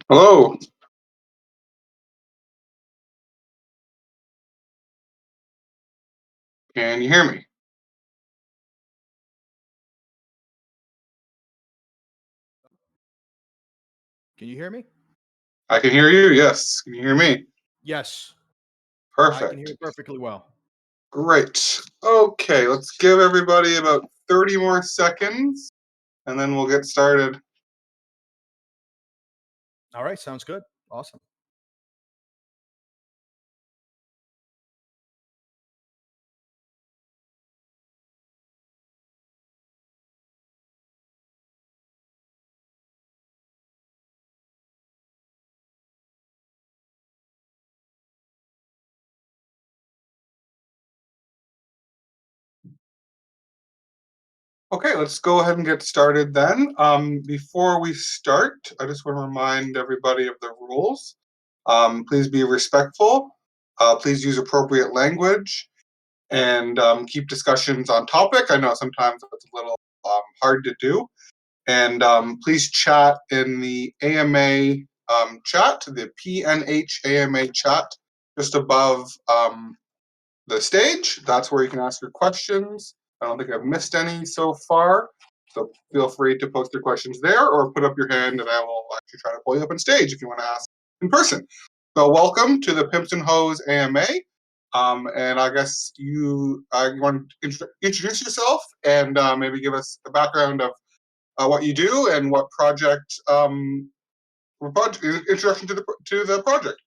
Hello, can you hear me? Can you hear me? I can hear you. Yes. Can you hear me? Yes, I can hear Perfect. you perfectly well. Great. Okay, let's give everybody about 30 more seconds and then we'll get started. All right, sounds good. Awesome. Okay, let's go ahead and get started then. Before we start, I just want to remind everybody of the rules. Please be respectful. Please use appropriate language and keep discussions on topic. I know sometimes it's a little hard to do. And please chat in the AMA chat, the PNH AMA chat, just above the stage. That's where you can ask your questions. I don't think I've missed any so far. So feel free to post your questions there or put up your hand and I will actually try to pull you up on stage if you want to ask in person. So welcome to the Pimps N Hoes AMA. And I guess you want to introduce yourself and maybe give us a background of what you do and what project, introduction to the project.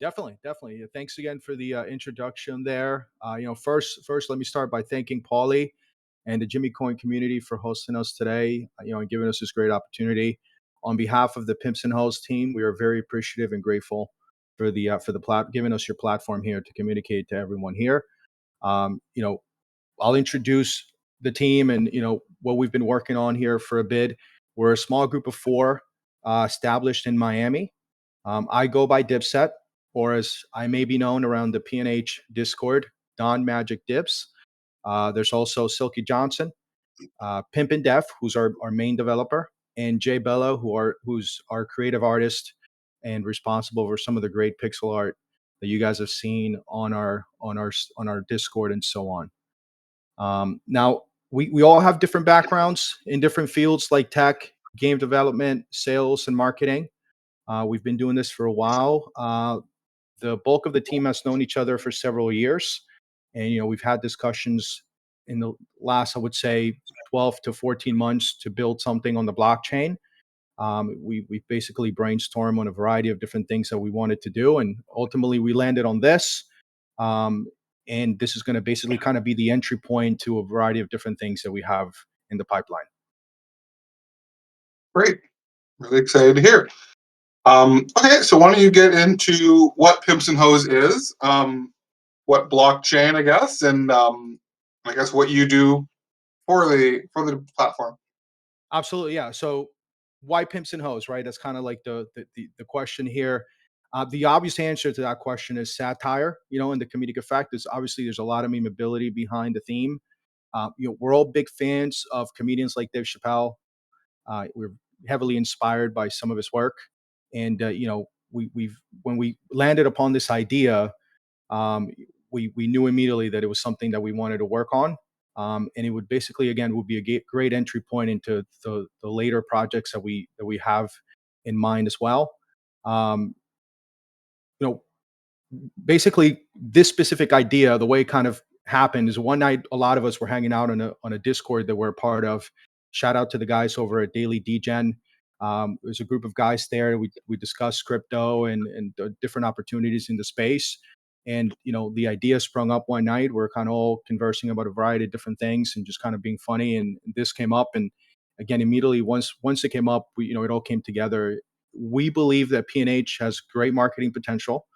Definitely, definitely. Thanks again for the introduction there. First, let me start by thanking Paulie and the JimmyCoin community for hosting us today. And giving us this great opportunity. On behalf of the Pimps and Hoes team, we are very appreciative and grateful for the giving us your platform here to communicate to everyone here. Um, you know, I'll introduce the team and what we've been working on here for a bit. We're a small group of four, established in Miami. I go by Dipset, or as I may be known around the PNH Discord, Don Magic Dips. There's also Silky Johnson, Pimp and Def, who's our main developer, and Jay Bello, who's our creative artist and responsible for some of the great pixel art that you guys have seen on our Discord and so on. Now, we all have different backgrounds in different fields like tech, game development, sales, and marketing. We've been doing this for a while. The bulk of the team has known each other for several years, and we've had discussions in the last, I would say, 12 to 14 months to build something on the blockchain. We basically brainstormed on a variety of different things that we wanted to do, and ultimately we landed on this. Um, and this is going to basically kind of be the entry point to a variety of different things that we have in the pipeline. Great. Really excited to hear. Okay, so why don't you get into what Pimps and Hoes is, what blockchain, I guess, and I guess what you do for the platform. Absolutely, yeah. So why pimps and hoes, right? That's kind of like the question here. The obvious answer to that question is satire. And the comedic effect is obviously there's a lot of memeability behind the theme. We're all big fans of comedians like Dave Chappelle. We're heavily inspired by some of his work, and we've when we landed upon this idea, um, we knew immediately that it was something that we wanted to work on. And it would basically, again, would be a great entry point into the later projects that we have in mind as well. Um, you know, Basically, this specific idea, the way it kind of happened is one night a lot of us were hanging out on a Discord that we're a part of. Shout out to the guys over at Daily Degen. There's a group of guys there. We discussed crypto and the different opportunities in the space. And the idea sprung up one night. We're kind of all conversing about a variety of different things and just kind of being funny. And this came up. And again, immediately once it came up, it all came together. We believe that PNH has great marketing potential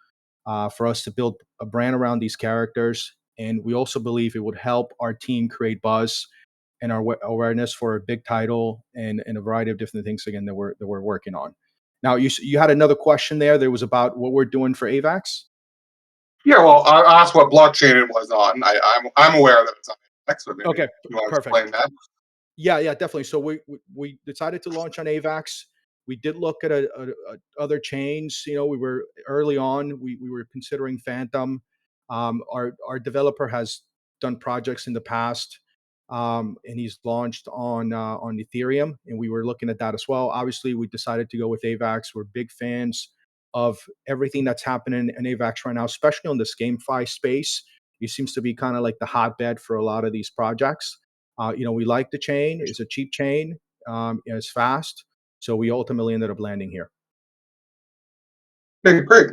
for us to build a brand around these characters. And we also believe it would help our team create buzz and our awareness for a big title and a variety of different things again that we're working on. Now, you had another question there that was about what we're doing for AVAX. Yeah, well, I asked what blockchain it was on. I'm aware that it's on X, but maybe Okay, you want to perfect. explain that. Yeah, definitely. So we decided to launch on AVAX. We did look at other chains. We were early on. We were considering Phantom. Our developer has done projects in the past, and he's launched on Ethereum, and we were looking at that as well. Obviously, we decided to go with Avax. We're big fans of everything that's happening in Avax right now, especially on this GameFi space. It seems to be kind of like the hotbed for a lot of these projects. We like the chain. It's a cheap chain. It's fast. So we ultimately ended up landing here. Okay, great.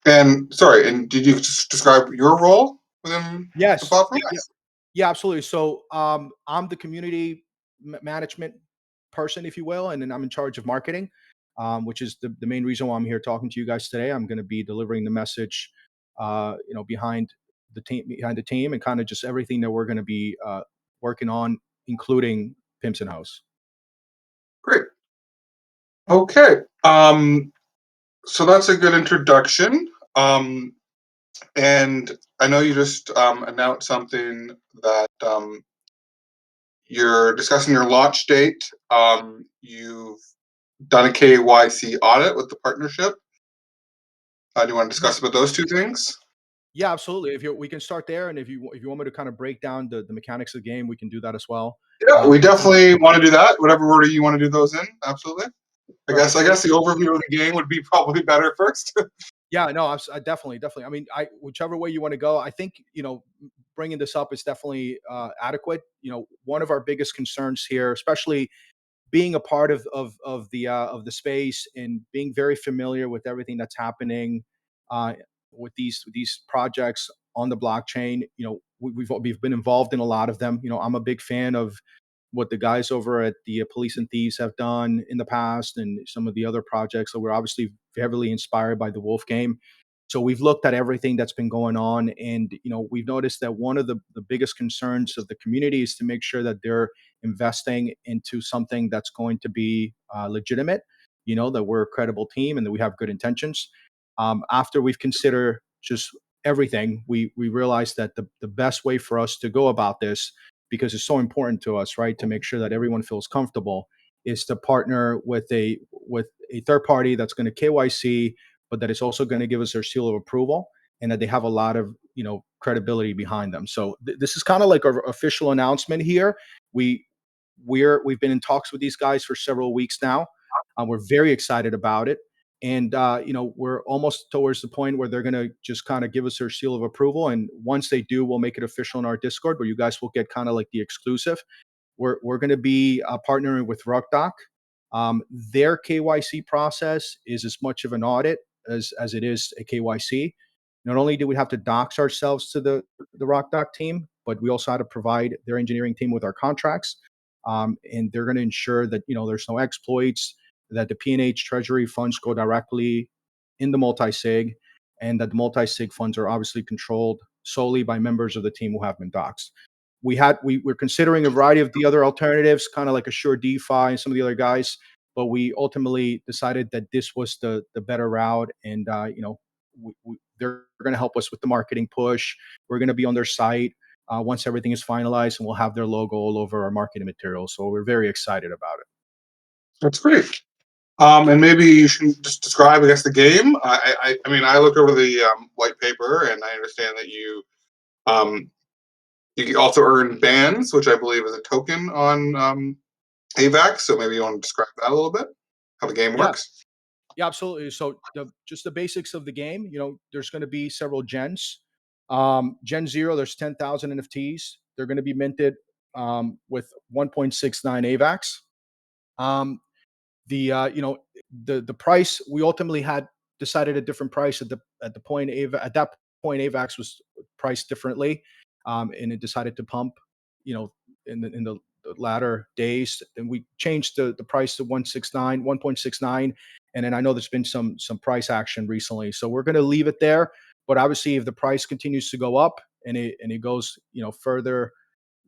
And sorry, and did you just describe your role within the Yes. platform? Yeah. Yeah. Absolutely. So I'm the community management person, if you will, and then I'm in charge of marketing, which is the main reason why I'm here talking to you guys today. I'm going to be delivering the message, behind the team, and kind of just everything that we're going to be working on, including Pimps and Hoes. Great. Okay. So that's a good introduction. And I know you just announced something that you're discussing your launch date. You've done a KYC audit with the partnership. Do you want to Yeah. discuss about those two things? Yeah, absolutely. We can start there, and if you want me to kind of break down the mechanics of the game, we can do that as well. Yeah, we I think definitely want to do that. Whatever order you want to do those in, absolutely. I guess perfect. I So guess the overview of the game would be probably better first. yeah, no, definitely. I mean, I whichever way you want to go, I think bringing this up is definitely adequate. One of our biggest concerns here, especially being a part of the space and being very familiar with everything that's happening uh, with these projects on the blockchain. We've been involved in a lot of them. I'm a big fan of what the guys over at the Police and Thieves have done in the past, and some of the other projects that were obviously heavily inspired by the Wolf game. So we've looked at everything that's been going on, and we've noticed that one of the biggest concerns of the community is to make sure that they're investing into something that's going to be legitimate. That we're a credible team and that we have good intentions. After we've considered just everything, we realized that the best way for us to go about this, because it's so important to us, right, to make sure that everyone feels comfortable, is to partner with a third party that's going to KYC, but that is also going to give us their seal of approval, and that they have a lot of credibility behind them. So this is kind of like our official announcement here. We've been in talks with these guys for several weeks now. We're very excited about it, and we're almost towards the point where they're going to just kind of give us their seal of approval. And once they do, we'll make it official in our Discord, where you guys will get kind of like the exclusive. We're going to be partnering with Rockdoc. Their KYC process is as much of an audit as it is a KYC. Not only do we have to dox ourselves to the Rockdoc team, but we also had to provide their engineering team with our contracts, and they're going to ensure that there's no exploits, that the P&H Treasury funds go directly in the multi-sig, and that the multi-sig funds are obviously controlled solely by members of the team who have been doxed. We're considering a variety of the other alternatives, kind of like Assure DeFi and some of the other guys, but we ultimately decided that this was the better route. And they're going to help us with the marketing push. We're going to be on their site once everything is finalized, and we'll have their logo all over our marketing materials. So we're very excited about it. That's great. And maybe you should just describe, I guess, the game. I mean, I looked over the white paper, and I understand that um, you can also earn bands, which I believe is a token on AVAX. So maybe you want to describe that a little bit, how the game Yeah, works. yeah, absolutely. So just the basics of the game. There's going to be several gens. Gen zero, there's 10,000 NFTs. They're going to be minted with 1.69 AVAX. Um, the the price, we ultimately had decided a different price at that point AVAX was priced differently, and it decided to pump you know in the latter days, and we changed the price to 1.69, and then I know there's been some price action recently, so we're going to leave it there. But obviously if the price continues to go up, and it goes further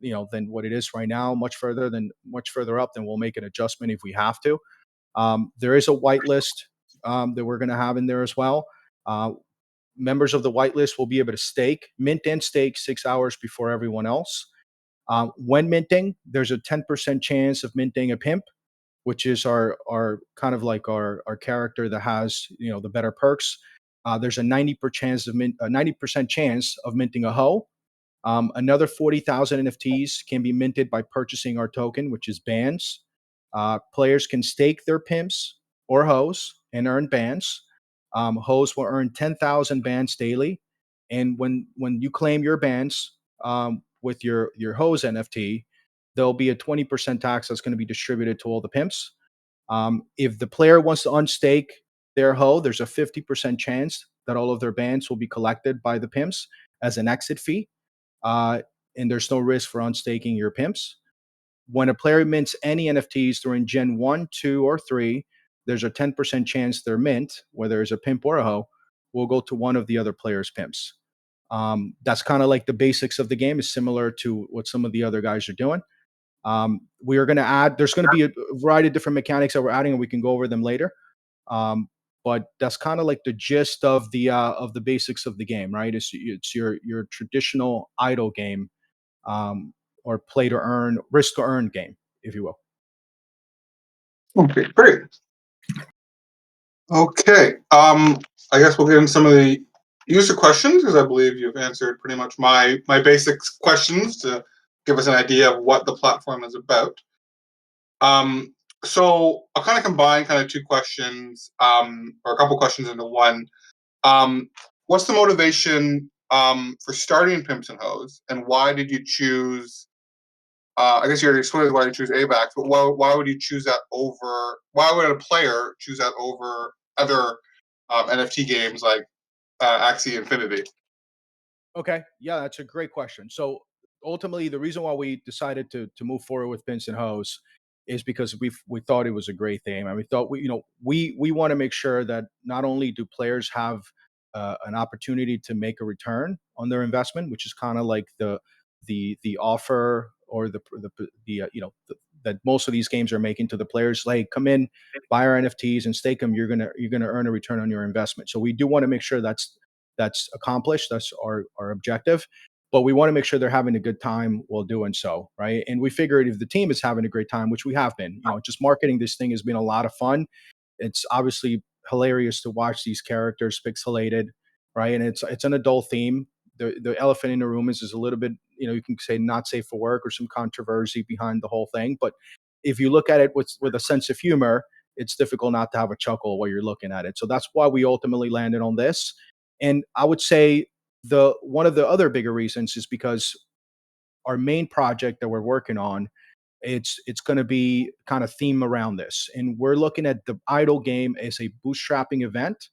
than what it is right now, much further up, then we'll make an adjustment if we have to. There is a whitelist that we're going to have in there as well. Uh, Members of the whitelist will be able to mint and stake 6 hours before everyone else. When minting, there's a 10% chance of minting a pimp. which is our kind of like our character that has the better perks. There's a 90% chance of minting a hoe. Another 40,000 NFTs can be minted by purchasing our token, which is bands. Players can stake their pimps or hoes and earn bands. Hoes will earn 10,000 bands daily, and when you claim your bands with your hose NFT, there'll be a 20% tax that's going to be distributed to all the pimps. If the player wants to unstake their hoe, there's a 50% chance that all of their bands will be collected by the pimps as an exit fee, uh, and there's no risk for unstaking your pimps. When a player mints any NFTs during Gen 1, 2, or 3, there's a 10% chance their mint, whether it's a pimp or a hoe, will go to one of the other players' pimps. That's kind of like the basics of the game, is similar to what some of the other guys are doing. We are going to add, there's going to be a variety of different mechanics that we're adding, and we can go over them later. Um, but that's kind of like the gist of the basics of the game, right? It's your traditional idle game, um, or play to earn, risk to earn game, if you will. Okay, great. Okay, I guess we'll get into some of the user questions because I believe you've answered pretty much my basic questions to give us an idea of what the platform is about. Um, so I'll kind of combine kind of two questions, or a couple questions into one. Um, what's the motivation for starting Pimps and Hoes, and why did you choose? I guess you already explained why you choose AVAX, but why would you choose that over? Why would a player choose that over other NFT games like Axie Infinity? Okay, yeah, that's a great question. So ultimately, the reason why we decided to move forward with Pimps and Hoes is because we thought it was a great thing, and we thought we want to make sure that not only do players have an opportunity to make a return on their investment, which is kind of like the offer, or that most of these games are making to the players, like, come in, buy our NFTs and stake them, you're gonna earn a return on your investment. So we do want to make sure that's accomplished. That's our objective. But we want to make sure they're having a good time while doing so, right? And we figured if the team is having a great time, which we have been, just marketing this thing has been a lot of fun. It's obviously hilarious to watch these characters pixelated, right? And it's an adult theme. The elephant in the room is a little bit, you can say, not safe for work, or some controversy behind the whole thing. But if you look at it with a sense of humor, it's difficult not to have a chuckle while you're looking at it. So that's why we ultimately landed on this. And I would say the one of the other bigger reasons is because our main project that we're working on, it's going to be kind of theme around this, and we're looking at the idle game as a bootstrapping event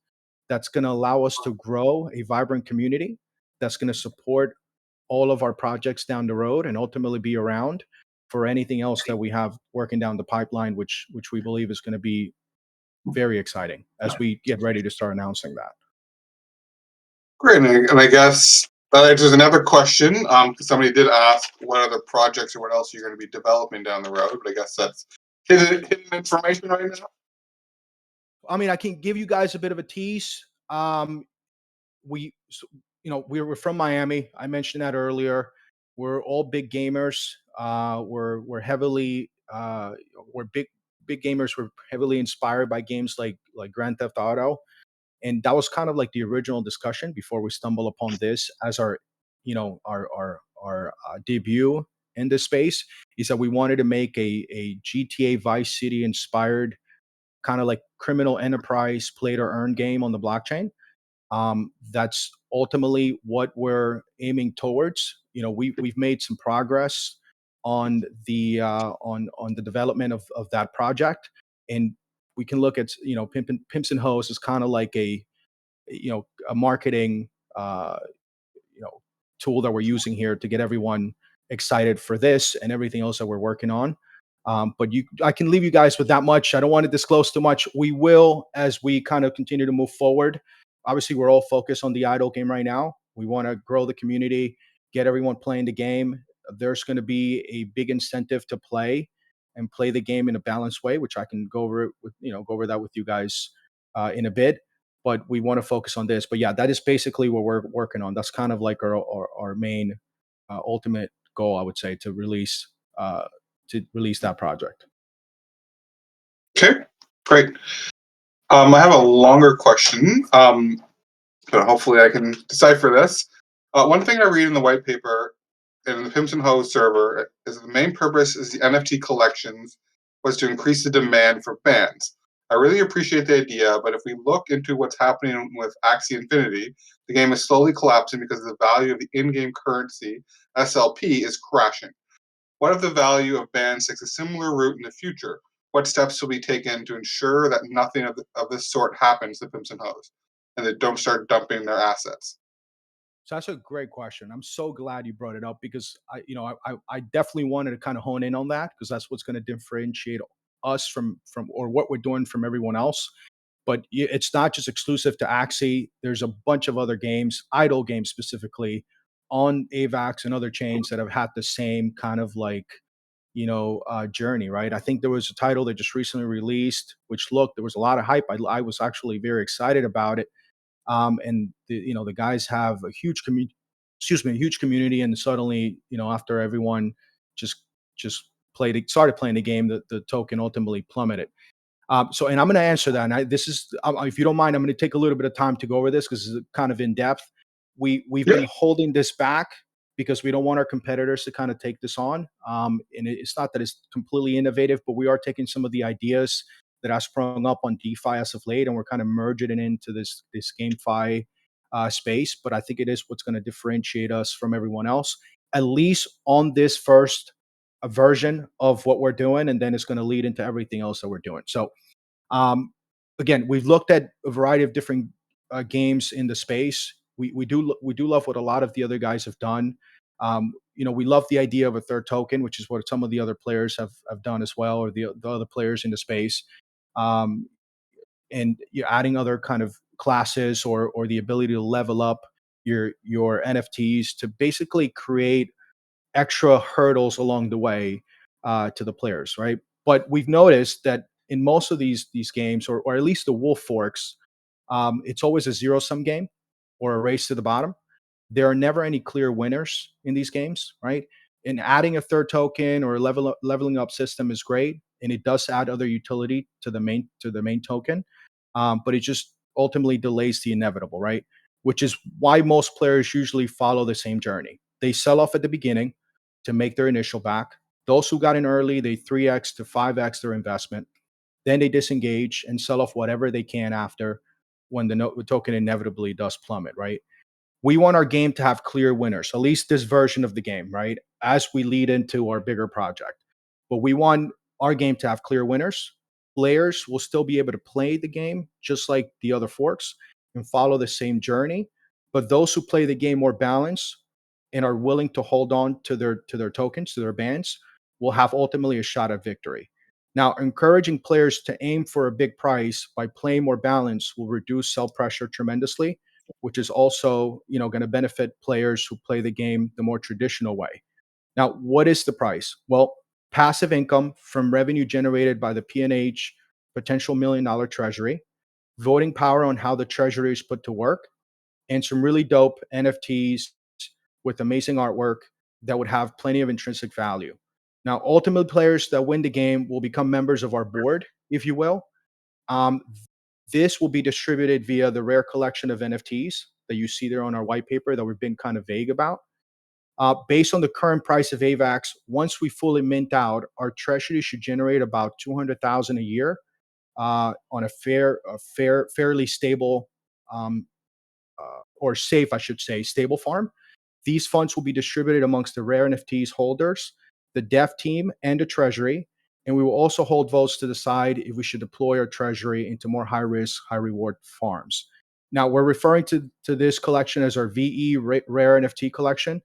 that's going to allow us to grow a vibrant community that's going to support all of our projects down the road, and ultimately be around for anything else that we have working down the pipeline, which we believe is going to be very exciting as we get ready to start announcing that. Great, and I guess there's another question. Because somebody did ask what other projects or what else you're going to be developing down the road, but I guess that's hidden information right now. I mean, I can give you guys a bit of a tease. We, we're from Miami. I mentioned that earlier. We're all big gamers. We're heavily we're big gamers. We're heavily inspired by games like Grand Theft Auto, and that was kind of like the original discussion before we stumble upon this as our, debut in this space. Is that we wanted to make a GTA Vice City inspired kind of like criminal enterprise play to earn game on the blockchain. That's ultimately what we're aiming towards. We've made some progress on the development of that project, and we can look at, Pimps and Hoes is kind of like a marketing uh, you know tool that we're using here to get everyone excited for this and everything else that we're working on. But I can leave you guys with that much. I don't want to disclose too much. We will, as we kind of continue to move forward. Obviously, we're all focused on the idle game right now. We want to grow the community, get everyone playing the game. There's going to be a big incentive to play and play the game in a balanced way, which I can go over that with you guys in a bit. But we want to focus on this. But yeah, that is basically what we're working on. That's kind of like our main ultimate goal, I would say, to release that project. Great. I have a longer question, but hopefully I can decipher this. One thing I read in the white paper in the Pimps N Hoes server is the main purpose is the NFT collections was to increase the demand for bands. I really appreciate the idea, but if we look into what's happening with Axie Infinity, the game is slowly collapsing because the value of the in-game currency SLP is crashing. What if the value of bands takes a similar route in the future? What steps will be taken to ensure that nothing of this sort happens to Pimps and Hoes and they don't start dumping their assets? So that's a great question. I'm so glad you brought it up because I definitely wanted to kind of hone in on that because that's what's going to differentiate us from or what we're doing from everyone else. But it's not just exclusive to Axie. There's a bunch of other games, idle games specifically, on Avax and other chains that have had the same kind of like journey, right? I think there was a title that just recently released, which looked there was a lot of hype. I was actually very excited about it, and the guys have a huge community. Excuse me, a huge community, and suddenly, after everyone just just started playing the game, the token ultimately plummeted. And I'm going to answer that. And this is, if you don't mind, I'm going to take a little bit of time to go over this because it's kind of in depth. We've Yeah. been holding this back because we don't want our competitors to kind of take this on. And it's not that it's completely innovative, but we are taking some of the ideas that have sprung up on DeFi as of late, and we're kind of merging it into this GameFi space. But I think it is what's going to differentiate us from everyone else, at least on this first version of what we're doing, and then it's going to lead into everything else that we're doing. So um, again, we've looked at a variety of different games in the space. We do love what a lot of the other guys have done. We love the idea of a third token, which is what some of the other players have done as well, or the other players in the space. Um, and you're adding other kind of classes or the ability to level up your NFTs to basically create extra hurdles along the way to the players, right? But we've noticed that in most of these games, or at least the Wolf Forks, it's always a zero sum game or a race to the bottom. There are never any clear winners in these games, right? And adding a third token or leveling up system is great, and it does add other utility to the main token, but it just ultimately delays the inevitable, right? Which is why most players usually follow the same journey. They sell off at the beginning to make their initial back. Those who got in early, they 3x to 5x their investment. Then they disengage and sell off whatever they can after when the token inevitably does plummet, right? We want our game to have clear winners, at least this version of the game, right? As we lead into our bigger project. But we want our game to have clear winners. Players will still be able to play the game just like the other forks and follow the same journey. But those who play the game more balanced and are willing to hold on to their tokens, to their bands, will have ultimately a shot at victory. Now, encouraging players to aim for a big price by playing more balance will reduce sell pressure tremendously, which is also going to benefit players who play the game the more traditional way. Now, what is the price? Well, passive income from revenue generated by the PNH potential $1 million treasury, voting power on how the treasury is put to work, and some really dope NFTs with amazing artwork that would have plenty of intrinsic value. Now, ultimate players that win the game will become members of our board, if you will. Um, this will be distributed via the rare collection of NFTs that you see there on our white paper that we've been kind of vague about. Based on the current price of AVAX, once we fully mint out, our treasury should generate about 200,000 a year on fairly stable or safe, I should say, stable farm. These funds will be distributed amongst the rare NFTs holders, the dev team, and the treasury. And we will also hold votes to decide if we should deploy our treasury into more high risk, high reward farms. Now, we're referring to this collection as our VE rare NFT collection.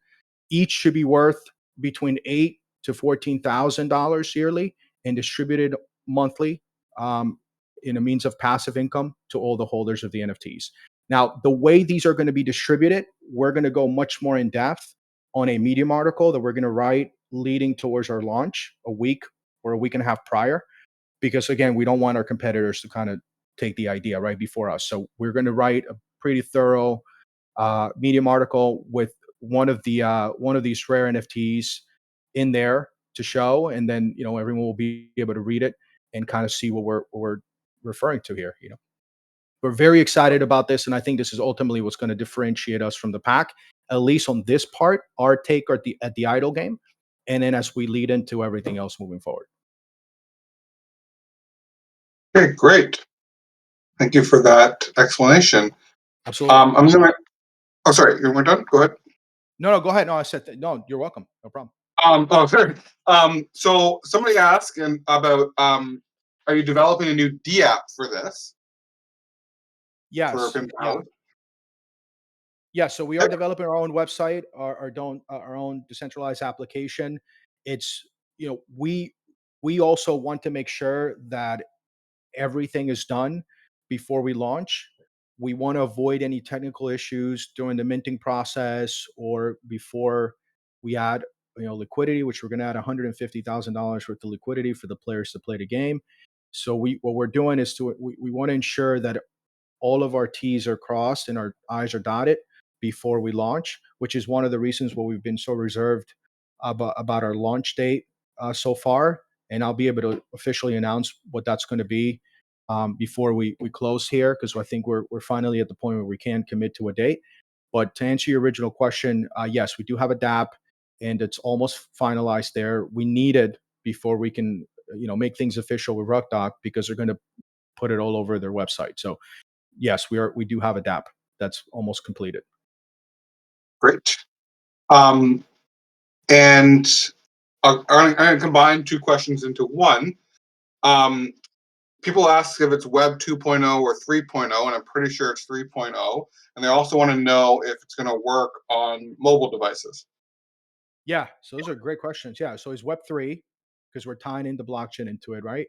Each should be worth between eight to $14,000 yearly and distributed monthly um, in a means of passive income to all the holders of the NFTs. Now, the way these are going to be distributed, we're going to go much more in depth on a Medium article that we're going to write leading towards our launch a week or a week and a half prior, because again, we don't want our competitors to kind of take the idea right before us. So we're going to write a pretty thorough Medium article with one of these rare NFTs in there to show, and then everyone will be able to read it and kind of see what we're referring to here. We're very excited about this, and I think this is ultimately what's going to differentiate us from the pack, at least on this part, our take at the idle game, and then as we lead into everything else moving forward. Okay, great. Thank you for that explanation. Absolutely. I'm gonna. Oh, sorry, you weren't done. Go ahead. No, go ahead. No, I said no. You're welcome. No problem. Oh, sorry. So somebody asked about are you developing a new D app for this for Yes. Pimp N Yeah. Hoes? Yeah, so we are developing our own website, our own decentralized application. It's we also want to make sure that everything is done before we launch. We want to avoid any technical issues during the minting process or before we add liquidity, which we're going to add $150,000 worth of liquidity for the players to play the game. So what we're doing is we want to ensure that all of our T's are crossed and our I's are dotted before we launch, which is one of the reasons why we've been so reserved about our launch date so far. And I'll be able to officially announce what that's going to be before we close here, because I think we're finally at the point where we can commit to a date. But to answer your original question, yes, we do have a DApp, and it's almost finalized there. We need it before we can, make things official with RuckDoc, because they're going to put it all over their website. So yes, we do have a DApp that's almost completed. Great. And I'm going to combine two questions into one. Um, People ask if it's Web 2.0 or 3.0, and I'm pretty sure it's 3.0. And they also want to know if it's going to work on mobile devices. Yeah, so those are great questions. Yeah, so it's Web3 because we're tying in the blockchain into it, right?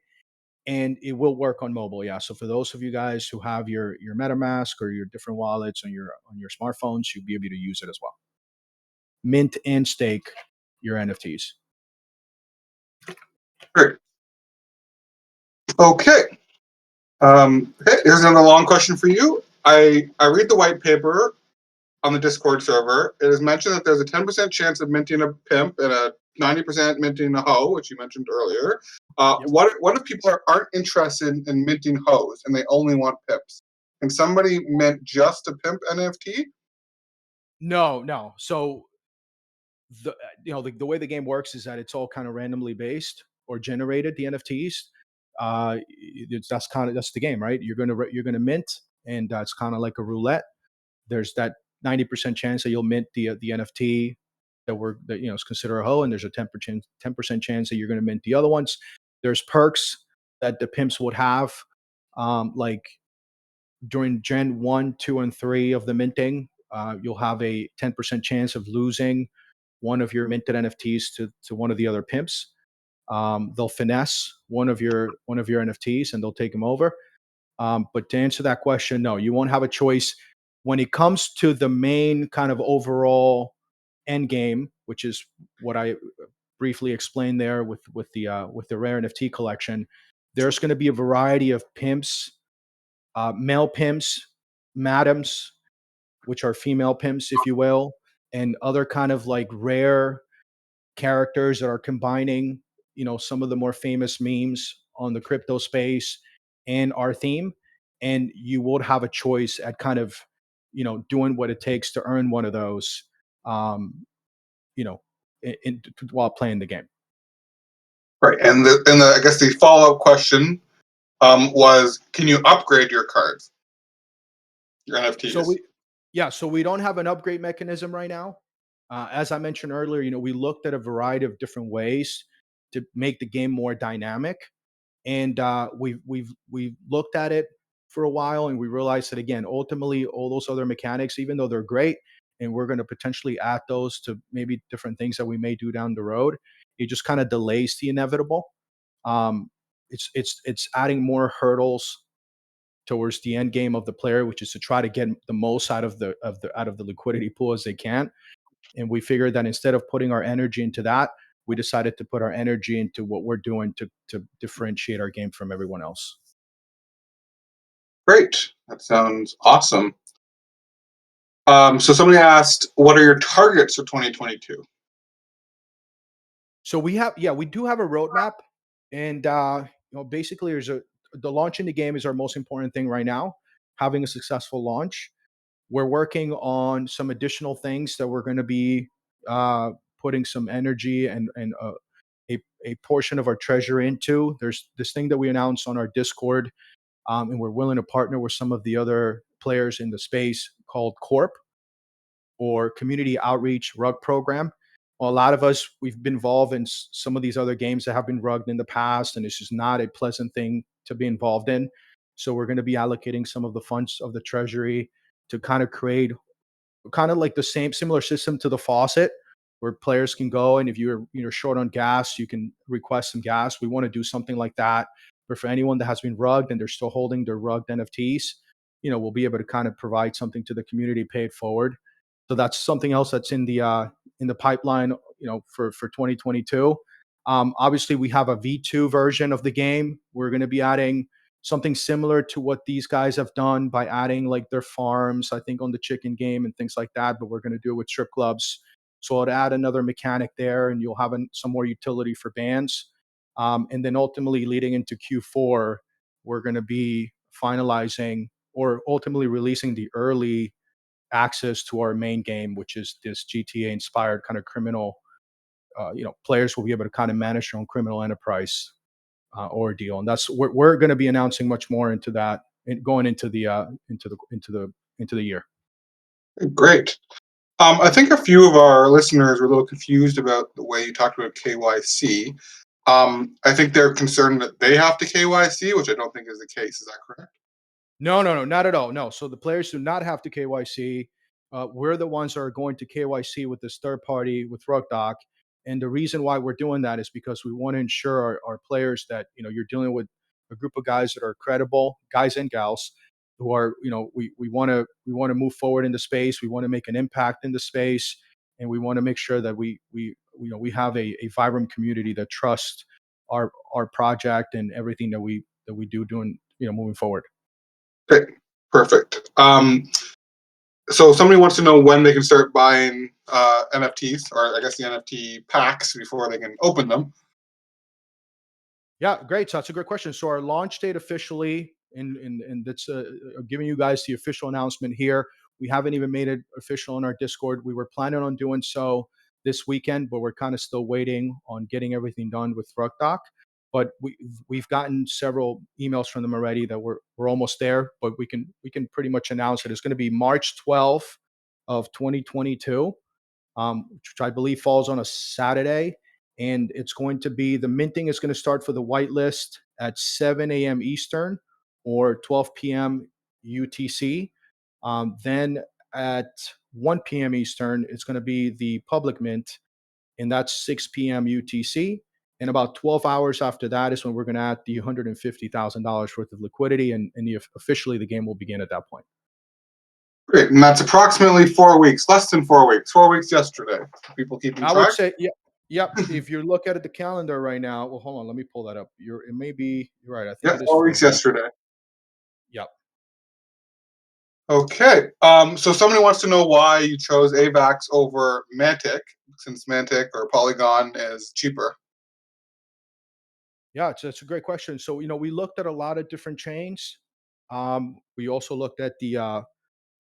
And it will work on mobile. Yeah. So for those of you guys who have your MetaMask or your different wallets on your smartphones, you'll be able to use it as well. Mint and stake your NFTs. Great. Okay. Okay, here's another long question for you. I read the white paper on the Discord server. It is mentioned that there's a 10% chance of minting a pimp and a 90% minting a hoe, which you mentioned earlier. Yep. What if people aren't interested in minting hoes and they only want pimps? Can somebody mint just a pimp NFT? No, no. So the way the game works is that it's all kind of randomly based or generated, the NFTs. That's the game, right? You're gonna mint, and it's kind of like a roulette. There's that 90% chance that you'll mint the NFT that is considered a hoe, and there's a 10% chance that you're going to mint the other ones. There's perks that the pimps would have, like during Gen 1, 2, and 3 of the minting. You'll have a 10% chance of losing one of your minted NFTs to one of the other pimps. They'll finesse one of your NFTs and they'll take them over. But to answer that question, no, you won't have a choice when it comes to the main kind of overall end game, which is what I briefly explained there with the rare NFT collection. There's going to be a variety of pimps, male pimps, madams, which are female pimps, if you will, and other kind of like rare characters that are combining, some of the more famous memes on the crypto space and our theme. And you would have a choice at kind of, doing what it takes to earn one of those, um, you know, while playing the game. Right. And I guess the follow up question was, can you upgrade your cards, your So NFTs? we don't have an upgrade mechanism right now. As I mentioned earlier, we looked at a variety of different ways to make the game more dynamic, and we've looked at it for a while, and we realized that again, ultimately, all those other mechanics, even though they're great, and we're going to potentially add those to maybe different things that we may do down the road, it just kind of delays the inevitable. Um, it's adding more hurdles towards the end game of the player, which is to try to get the most out of the liquidity pool as they can. And we figured that instead of putting our energy into that, we decided to put our energy into what we're doing to differentiate our game from everyone else. Great. That sounds awesome. So somebody asked, what are your targets for 2022? So we do have a roadmap, and basically the launching the game is our most important thing right now. Having a successful launch. We're working on some additional things that we're going to be uh, putting some energy and a portion of our treasure into. There's this thing that we announced on our Discord, and we're willing to partner with some of the other players in the space called Corp, or Community Outreach Rug Program. Well, a lot of us, we've been involved in some of these other games that have been rugged in the past, and it's just not a pleasant thing to be involved in. So we're going to be allocating some of the funds of the treasury to kind of create kind of like the same similar system to the faucet, where players can go, and if you're short on gas, you can request some gas. We want to do something like that. But for anyone that has been rugged and they're still holding their rugged NFTs, we'll be able to kind of provide something to the community, pay it forward. So that's something else that's in the pipeline, for 2022. Obviously, we have a V2 version of the game. We're going to be adding something similar to what these guys have done by adding like their farms, I think, on the chicken game and things like that. But we're going to do it with strip clubs. So I'll add another mechanic there, and you'll have some more utility for bands. And then ultimately, leading into Q4, we're going to be finalizing or ultimately releasing the early access to our main game, which is this GTA inspired kind of criminal. Players will be able to kind of manage their own criminal enterprise ordeal, and that's we're going to be announcing much more into that going into the year. Great. I think a few of our listeners were a little confused about the way you talked about KYC. I think they're concerned that they have to KYC, which I don't think is the case. Is that correct? No, no, no, not at all. No. So the players do not have to KYC. We're the ones that are going to KYC with this third party with RugDoc. And the reason why we're doing that is because we want to ensure our players that, you're dealing with a group of guys that are credible, guys and gals, who are, we want to move forward in the space. We want to make an impact in the space. And we want to make sure that we have a vibrant community that trusts our project and everything that we do doing, moving forward. Okay, perfect. So somebody wants to know when they can start buying NFTs, or I guess the NFT packs before they can open them. Yeah, great. So that's a great question. So our launch date officially, and that's giving you guys the official announcement here. We haven't even made it official on our Discord. We were planning on doing so this weekend, but we're kind of still waiting on getting everything done with RugDoc. But we've gotten several emails from them already that we're almost there. But we can pretty much announce it. It's going to be March 12th of 2022, which I believe falls on a Saturday. And it's going to be the minting is going to start for the whitelist at 7 a.m. Eastern or 12 p.m. UTC. Then at 1 p.m. Eastern, it's going to be the public mint, and that's 6 p.m. UTC. And about 12 hours after that is when we're going to add the $150,000 worth of liquidity, and officially the game will begin at that point. Great, and that's approximately 4 weeks, less than 4 weeks. 4 weeks yesterday. People keeping I would track. say, yeah, yep. If you look at the calendar right now, well, hold on, let me pull that up. It may be, you're right. I think Yeah, it is 4 weeks 4 weeks. yesterday. Yep. Okay. So somebody wants to know why you chose Avax over Mantic, since Mantic or Polygon is cheaper. Yeah, it's a great question. So, we looked at a lot of different chains. We also looked at the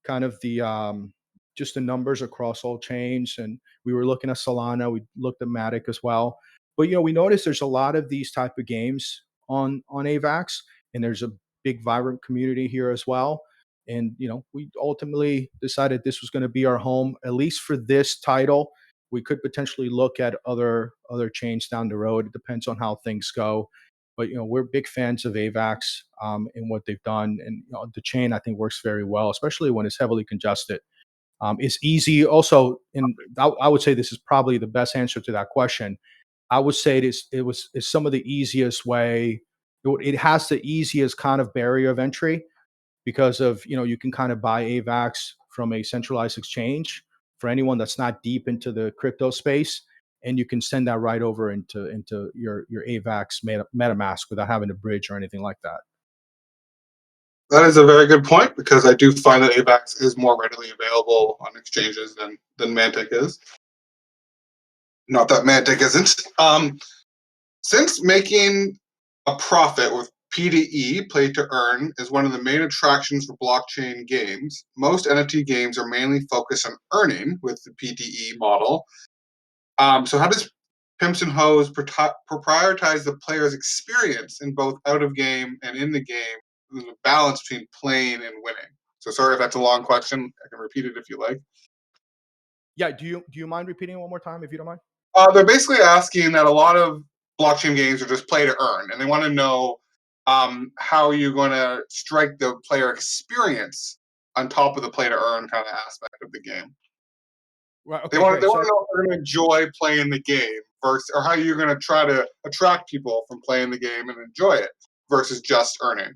kind of the just the numbers across all chains, and we were looking at Solana. We looked at Matic as well. But we noticed there's a lot of these type of games on Avax, and there's a big vibrant community here as well. And we ultimately decided this was going to be our home, at least for this title. We could potentially look at other chains down the road. It depends on how things go. But we're big fans of Avax, and what they've done, and the chain I think works very well, especially when it's heavily congested. It's easy. Also, and I would say this is probably the best answer to that question. I would say it's some of the easiest way. It has the easiest kind of barrier of entry because of you can kind of buy AVAX from a centralized exchange for anyone that's not deep into the crypto space, and you can send that right over into your AVAX MetaMask without having to bridge or anything like that. That is a very good point, because I do find that Avax is more readily available on exchanges than Mantic is. Not that Mantic isn't. Since making a profit with P2E, play to earn, is one of the main attractions for blockchain games. Most NFT games are mainly focused on earning with the P2E model. So, how does Pimps and Hoes prioritize the player's experience in both out of game and in the game, the balance between playing and winning? So, sorry if that's a long question. I can repeat it if you like. Yeah. Do you mind repeating it one more time if you don't mind? They're basically asking that a lot of blockchain games are just play to earn, and they want to know how you're going to strike the player experience on top of the play to earn kind of aspect of the game. Right. They Okay. want they Great. want So to know if they're going to enjoy playing the game versus, or how you're going to try to attract people from playing the game and enjoy it versus just earning.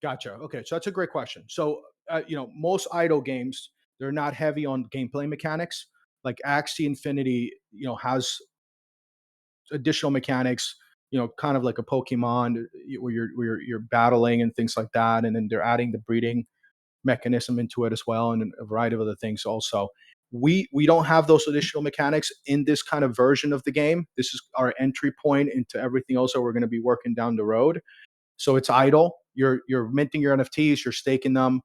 gotcha. Okay. So that's a great question. So most idle games, they're not heavy on gameplay mechanics. Like Axie Infinity, has additional mechanics, kind of like a Pokemon where you're battling and things like that. And then they're adding the breeding mechanism into it as well, and a variety of other things also. We don't have those additional mechanics in this kind of version of the game. This is our entry point into everything else that we're going to be working down the road. So it's idle. You're minting your NFTs, you're staking them.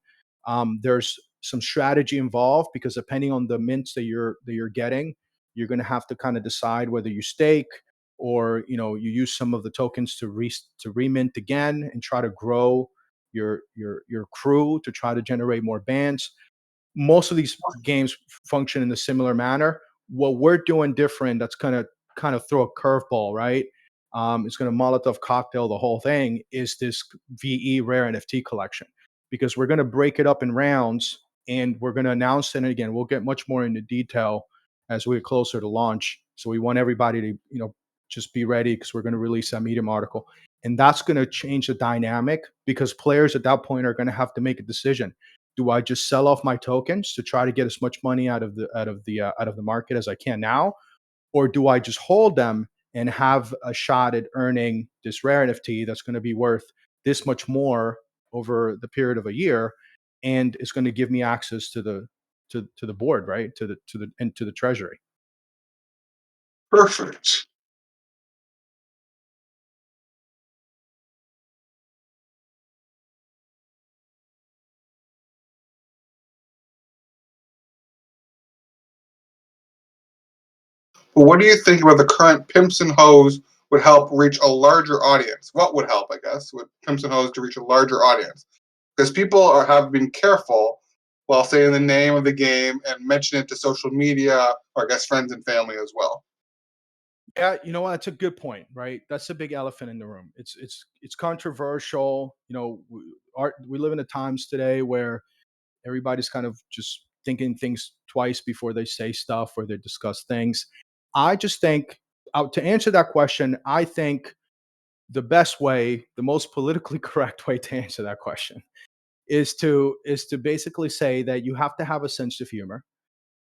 There's some strategy involved because depending on the mints that you're getting, you're going to have to kind of decide whether you stake or you use some of the tokens to remint again and try to grow your crew to try to generate more bands. Most of these games function in a similar manner. What we're doing different, that's going to kind of throw a curveball, right? It's going to Molotov cocktail the whole thing. Is this VE rare NFT collection? Because we're going to break it up in rounds, and we're going to announce it. And again, we'll get much more into detail as we get closer to launch. So we want everybody to just be ready because we're going to release that Medium article, and that's going to change the dynamic because players at that point are going to have to make a decision. Do I just sell off my tokens to try to get as much money out of the market as I can now, or do I just hold them and have a shot at earning this rare NFT that's going to be worth this much more over the period of a year, and it's going to give me access to the board, right, to the treasury. Perfect. But what do you think about the current Pimps and Hoes would help reach a larger audience? What would help, I guess, with Pimps and Hoes to reach a larger audience? Because people have been careful while saying the name of the game and mention it to social media or I guess friends and family as well. Yeah, you know what? That's a good point, right? That's a big elephant in the room. It's controversial. We live in the times today where everybody's kind of just thinking things twice before they say stuff or they discuss things. I just think, to answer that question, I think the best way, the most politically correct way to answer that question is to basically say that you have to have a sense of humor.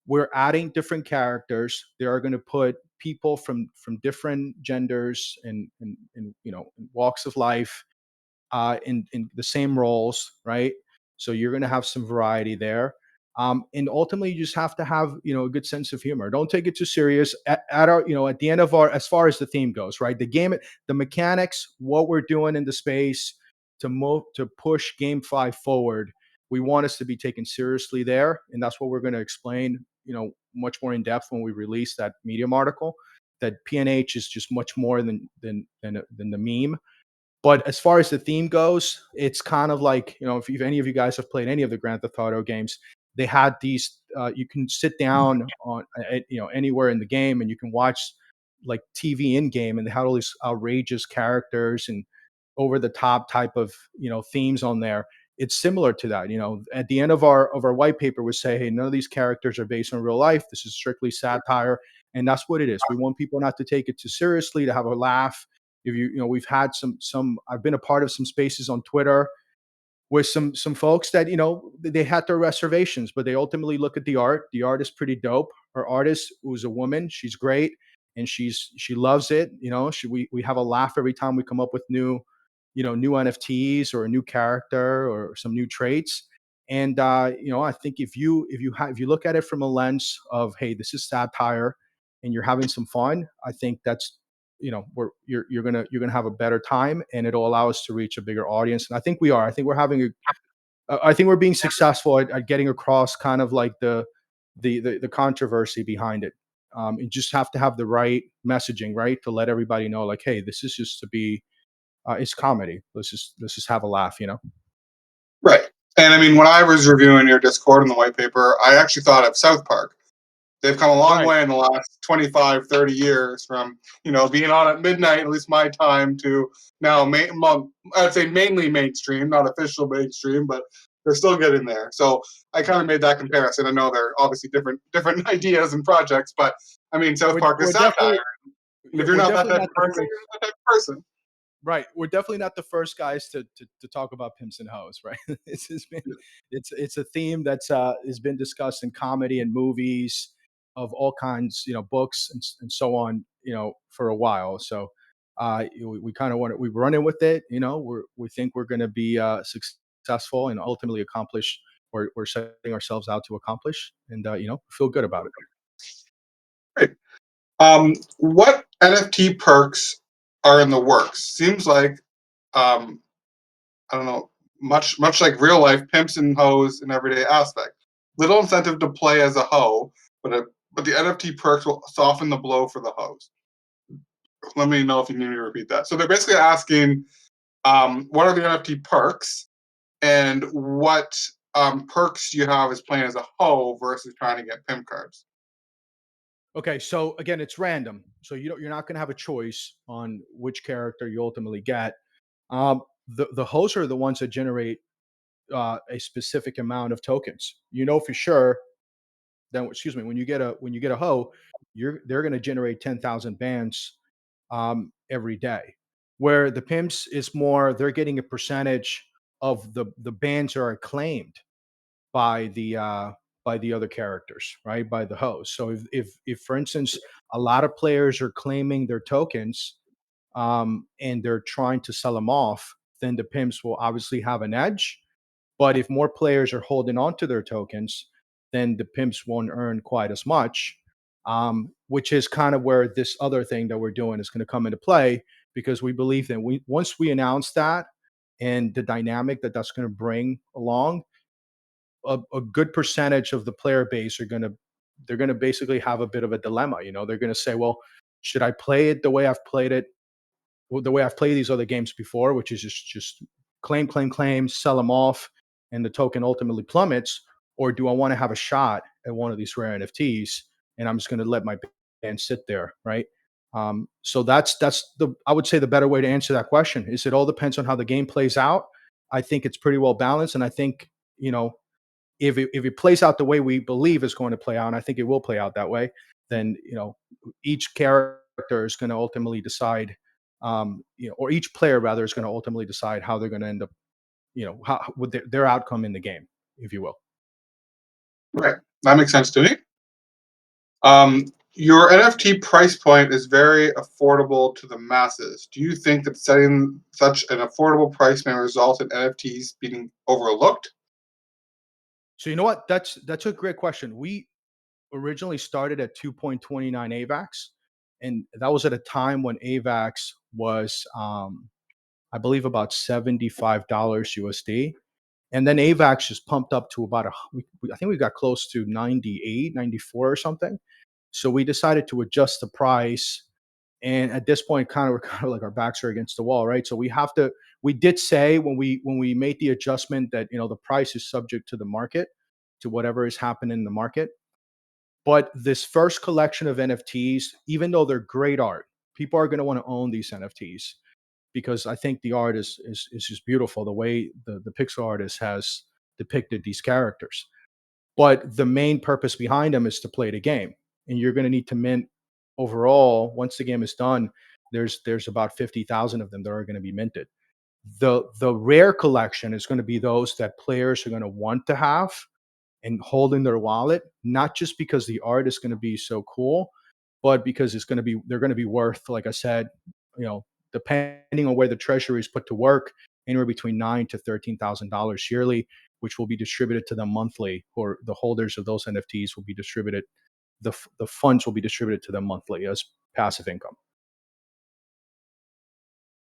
We're adding different characters. They are going to put people from different genders and walks of life in the same roles, right? So you're going to have some variety there. And ultimately, you just have to have a good sense of humor. Don't take it too serious. At our at the end of our, as far as the theme goes, right? The game, the mechanics, what we're doing in the space to push GameFi forward. We want us to be taken seriously there, and that's what we're going to explain. Much more in depth when we release that Medium article. That PNH is just much more than the meme. But as far as the theme goes, it's kind of like, if any of you guys have played any of the Grand Theft Auto games, they had these. You can sit down on, anywhere in the game, and you can watch like TV in game, and they had all these outrageous characters and over the top type of themes on there. It's similar to that. At the end of our white paper, we say, hey, none of these characters are based on real life. This is strictly satire, and that's what it is. We want people not to take it too seriously, to have a laugh. If we've had some. I've been a part of some spaces on Twitter with some folks that they had their reservations, but they ultimately look at the art. The art is pretty dope. Our artist, who's a woman, she's great, and she loves it. We have a laugh every time we come up with new NFTs or a new character or some new traits. And I think if you look at it from a lens of, hey, this is satire, and you're having some fun, I think you're gonna have a better time, and it'll allow us to reach a bigger audience. And I think we are. I think we're having a I think we're being successful at getting across kind of like the controversy behind it. You just have to have the right messaging, right, to let everybody know, like, hey, this is just to be, it's comedy. Let's just have a laugh, you know. Right. And I mean, when I was reviewing your Discord and the white paper, I actually thought of South Park. They've come a long Right. way in the last 25, 30 years from, being on at midnight, at least my time, to now, well, I'd say mainly mainstream, not official mainstream, but they're still getting there. So I kind of made that comparison. I know they're obviously different ideas and projects, but I mean, South We're Park is we're satire. definitely And yeah, if you're we're not that definitely type not of the person, first. you're not that type of person. Right. We're definitely not the first guys to talk about pimps and hoes, right? It's a theme that's has been discussed in comedy and movies of all kinds, books and so on, for a while. So we kind of want to we run in with it, we think we're gonna be successful and ultimately accomplish we're setting ourselves out to accomplish, and feel good about it. Right. What NFT perks are in the works? Seems like um, I don't know, much like real life pimps and hoes in everyday aspect. Little incentive to play as a hoe, but the NFT perks will soften the blow for the hoes. Let me know if you need me to repeat that. So they're basically asking, what are the NFT perks, and what perks do you have as playing as a hoe versus trying to get pimp cards? Okay, so again, it's random. So you're not going to have a choice on which character you ultimately get. The hosts are the ones that generate a specific amount of tokens. You know for sure. Then, excuse me, when you get a hoe, they're going to generate 10,000 bands every day. Where the pimps is more, they're getting a percentage of the bands are acclaimed by the other characters, right? By the host. So if for instance a lot of players are claiming their tokens, and they're trying to sell them off, then the pimps will obviously have an edge. But if more players are holding on to their tokens, then the pimps won't earn quite as much. Which is kind of where this other thing that we're doing is going to come into play, because we believe that once we announce that and the dynamic that that's going to bring along, a good percentage of the player base they're going to basically have a bit of a dilemma. They're going to say, well, should I play it the way I've played it, the way I've played these other games before, which is just claim, sell them off, and the token ultimately plummets, or do I want to have a shot at one of these rare NFTs, and I'm just going to let my band sit there, right? So that's the I would say the better way to answer that question is it all depends on how the game plays out. I think it's pretty well balanced, and I think you know if it plays out the way we believe is going to play out, and I think it will play out that way, then each character is going to ultimately decide, or each player rather is going to ultimately decide how they're going to end up, how with their outcome in the game, if you will. Right. That makes sense to me. Your NFT price point is very affordable to the masses. Do you think that setting such an affordable price may result in NFTs being overlooked? So you know what? That's a great question. We originally started at 2.29 AVAX, and that was at a time when AVAX was, I believe, about $75 USD. And then AVAX just pumped up to about I think we got close to 98, 94 or something. So we decided to adjust the price. And at this point, we're kind of like our backs are against the wall, right? So we did say when we made the adjustment that the price is subject to the market, to whatever is happening in the market. But this first collection of NFTs, even though they're great art, people are going to want to own these NFTs, because I think the art is just beautiful. The way the pixel artist has depicted these characters, but the main purpose behind them is to play the game, and you're going to need to mint overall. Once the game is done, there's about 50,000 of them that are going to be minted. The rare collection is going to be those that players are going to want to have and hold in their wallet, not just because the art is going to be so cool, but because they're going to be worth, like I said, you know, depending on where the treasury is put to work, anywhere between $9,000 to $13,000 yearly, which will be distributed to them monthly, or the holders of those NFTs will be distributed. The funds will be distributed to them monthly as passive income.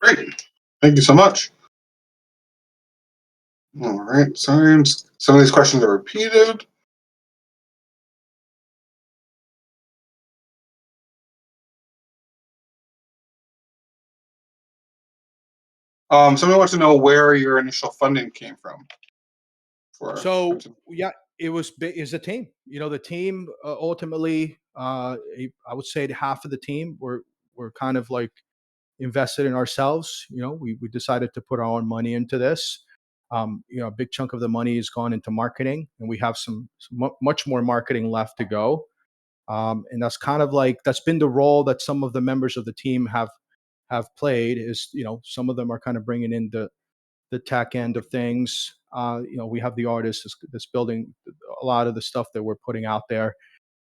Great. Thank you so much. All right. Sorry, some of these questions are repeated. Somebody wants to know where your initial funding came from for So Pimps N- yeah, it was is a team. You know, the team ultimately, I would say half of the team were kind of like invested in ourselves. You know, we decided to put our own money into this. You know, a big chunk of the money has gone into marketing, and we have much more marketing left to go. And that's kind of like that's been the role that some of the members of the team have played. Is you know, some of them are kind of bringing in the tech end of things. You know, we have the artist that's building a lot of the stuff that we're putting out there,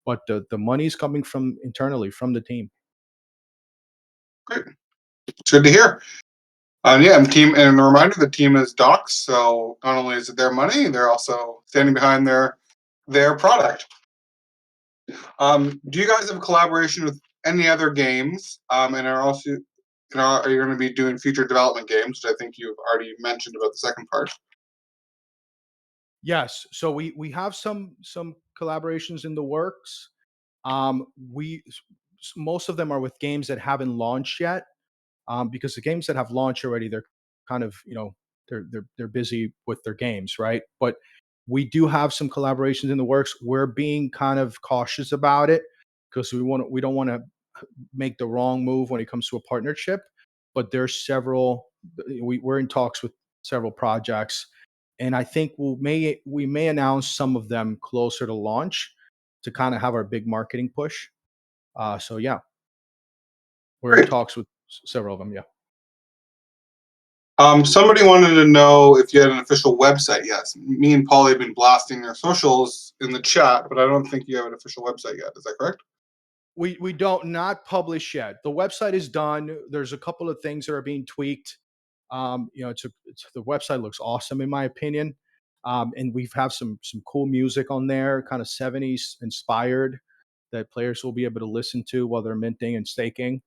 but the money's coming from internally from the team. Great. It's good to hear. Yeah, and and a reminder, the team is docs, so not only is it their money, they're also standing behind their product. Do you guys have a collaboration with any other games? And are you going to be doing future development games, which I think you've already mentioned about the second part? Yes, so we have some collaborations in the works. We most of them are with games that haven't launched yet, because the games that have launched already, they're kind of you know they're busy with their games, right? But we do have some collaborations in the works. We're being kind of cautious about it because we don't want to make the wrong move when it comes to a partnership. But there's several. We're in talks with several projects, and I think we may announce some of them closer to launch to kind of have our big marketing push. So yeah, we're in Great. talks with several of them. Yeah. Somebody wanted to know if you had an official website. Yes, me and Paulie have been blasting their socials in the chat, but I don't think you have an official website yet. Is that correct? We don't not publish yet. The website is done. There's a couple of things that are being tweaked. You know, the website looks awesome in my opinion, and we've have some cool music on there, kind of '70s inspired, that players will be able to listen to while they're minting and staking.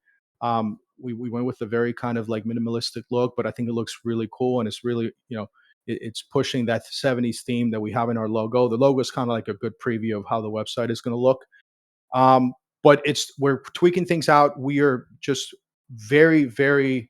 We went with a very kind of like minimalistic look, but I think it looks really cool, and it's really you know it's pushing that '70s theme that we have in our logo. The logo is kind of like a good preview of how the website is going to look. Um, but we're tweaking things out. We are just very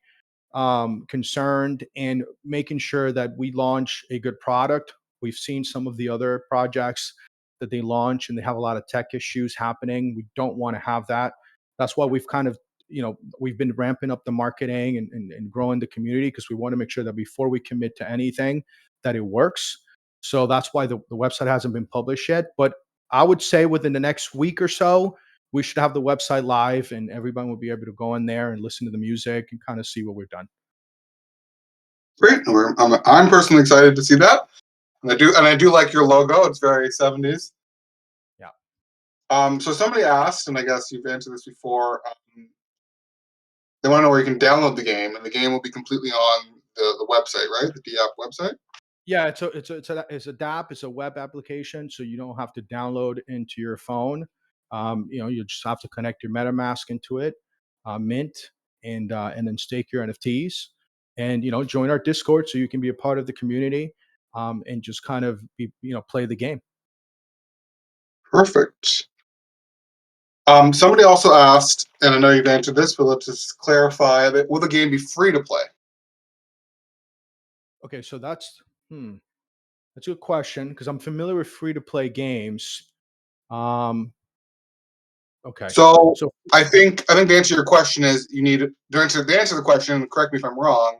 concerned and making sure that we launch a good product. We've seen some of the other projects that they launch and they have a lot of tech issues happening. We don't want to have that. That's why we've kind of you know we've been ramping up the marketing and growing the community because we want to make sure that before we commit to anything that it works. So that's why the website hasn't been published yet, but I would say within the next week or so we should have the website live and everyone will be able to go in there and listen to the music and kind of see what we've done. Great. I'm personally excited to see that, and I do like your logo. It's very 70s. Yeah. So somebody asked, and I guess you've answered this before. They want to know where you can download the game, and the game will be completely on the website, right? The DApp website. Yeah, it's a DApp, it's a web application, so you don't have to download into your phone. You know, you just have to connect your MetaMask into it, mint, and then stake your NFTs, and you know, join our Discord so you can be a part of the community, and just kind of be you know play the game. Perfect. Somebody also asked, and I know you've answered this, but let's just clarify that will the game be free to play? Okay, so hmm, that's a good question because I'm familiar with free to play games. Um, okay, So so I think the answer to your question is you need to answer the question. Correct me if I'm wrong.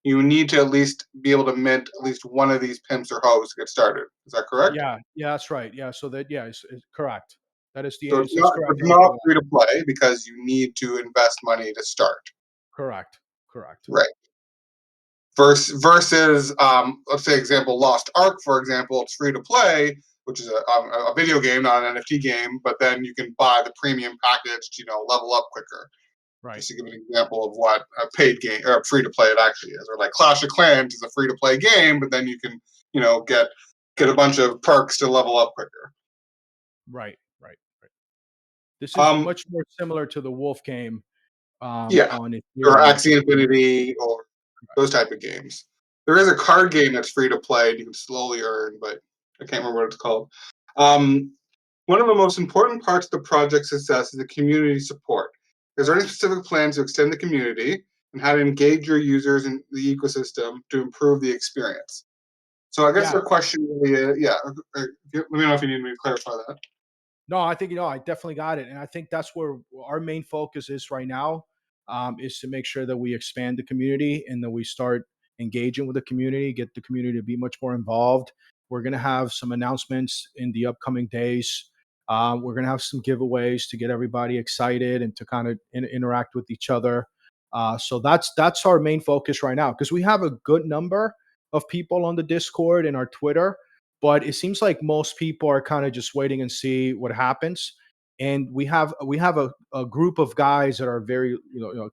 You need to at least be able to mint at least one of these pimps or hoes to get started. Is that correct? yeah, yeah, that's right. Yeah, so that yeah, it's correct. That is the So answer. It's correct. it's Everything not you free want. to play because you need to invest money to start. Correct. Correct. Right. Versus let's say example Lost Ark, for example, it's free to play, which is a video game, not an NFT game, but then you can buy the premium package to level up quicker. Right. Just to give an example of what a paid game or free to play it actually is, or like Clash of Clans is a free to play game, but then you can get a bunch of perks to level up quicker. Right. Right. Right. This is Um, much more similar to the Wolf game, Yeah, on or Ethereum, which Axie is Infinity or those type of games. There is a card game that's free to play and you can slowly earn, but I can't remember what it's called. Um, One of the most important parts of the project's success is the community support. Is there any specific plans to extend the community and how to engage your users in the ecosystem to improve the experience? So I guess yeah. their question really is, yeah. Let me know if you need me to clarify that. No, I think I definitely got it, and I think that's where our main focus is right now, is to make sure that we expand the community and that we start engaging with the community, get the community to be much more involved. We're going to have some announcements in the upcoming days. We're going to have some giveaways to get everybody excited and to kind of interact with each other. So that's our main focus right now because we have a good number of people on the Discord and our Twitter, but it seems like most people are kind of just waiting and see what happens. And we have a group of guys that are very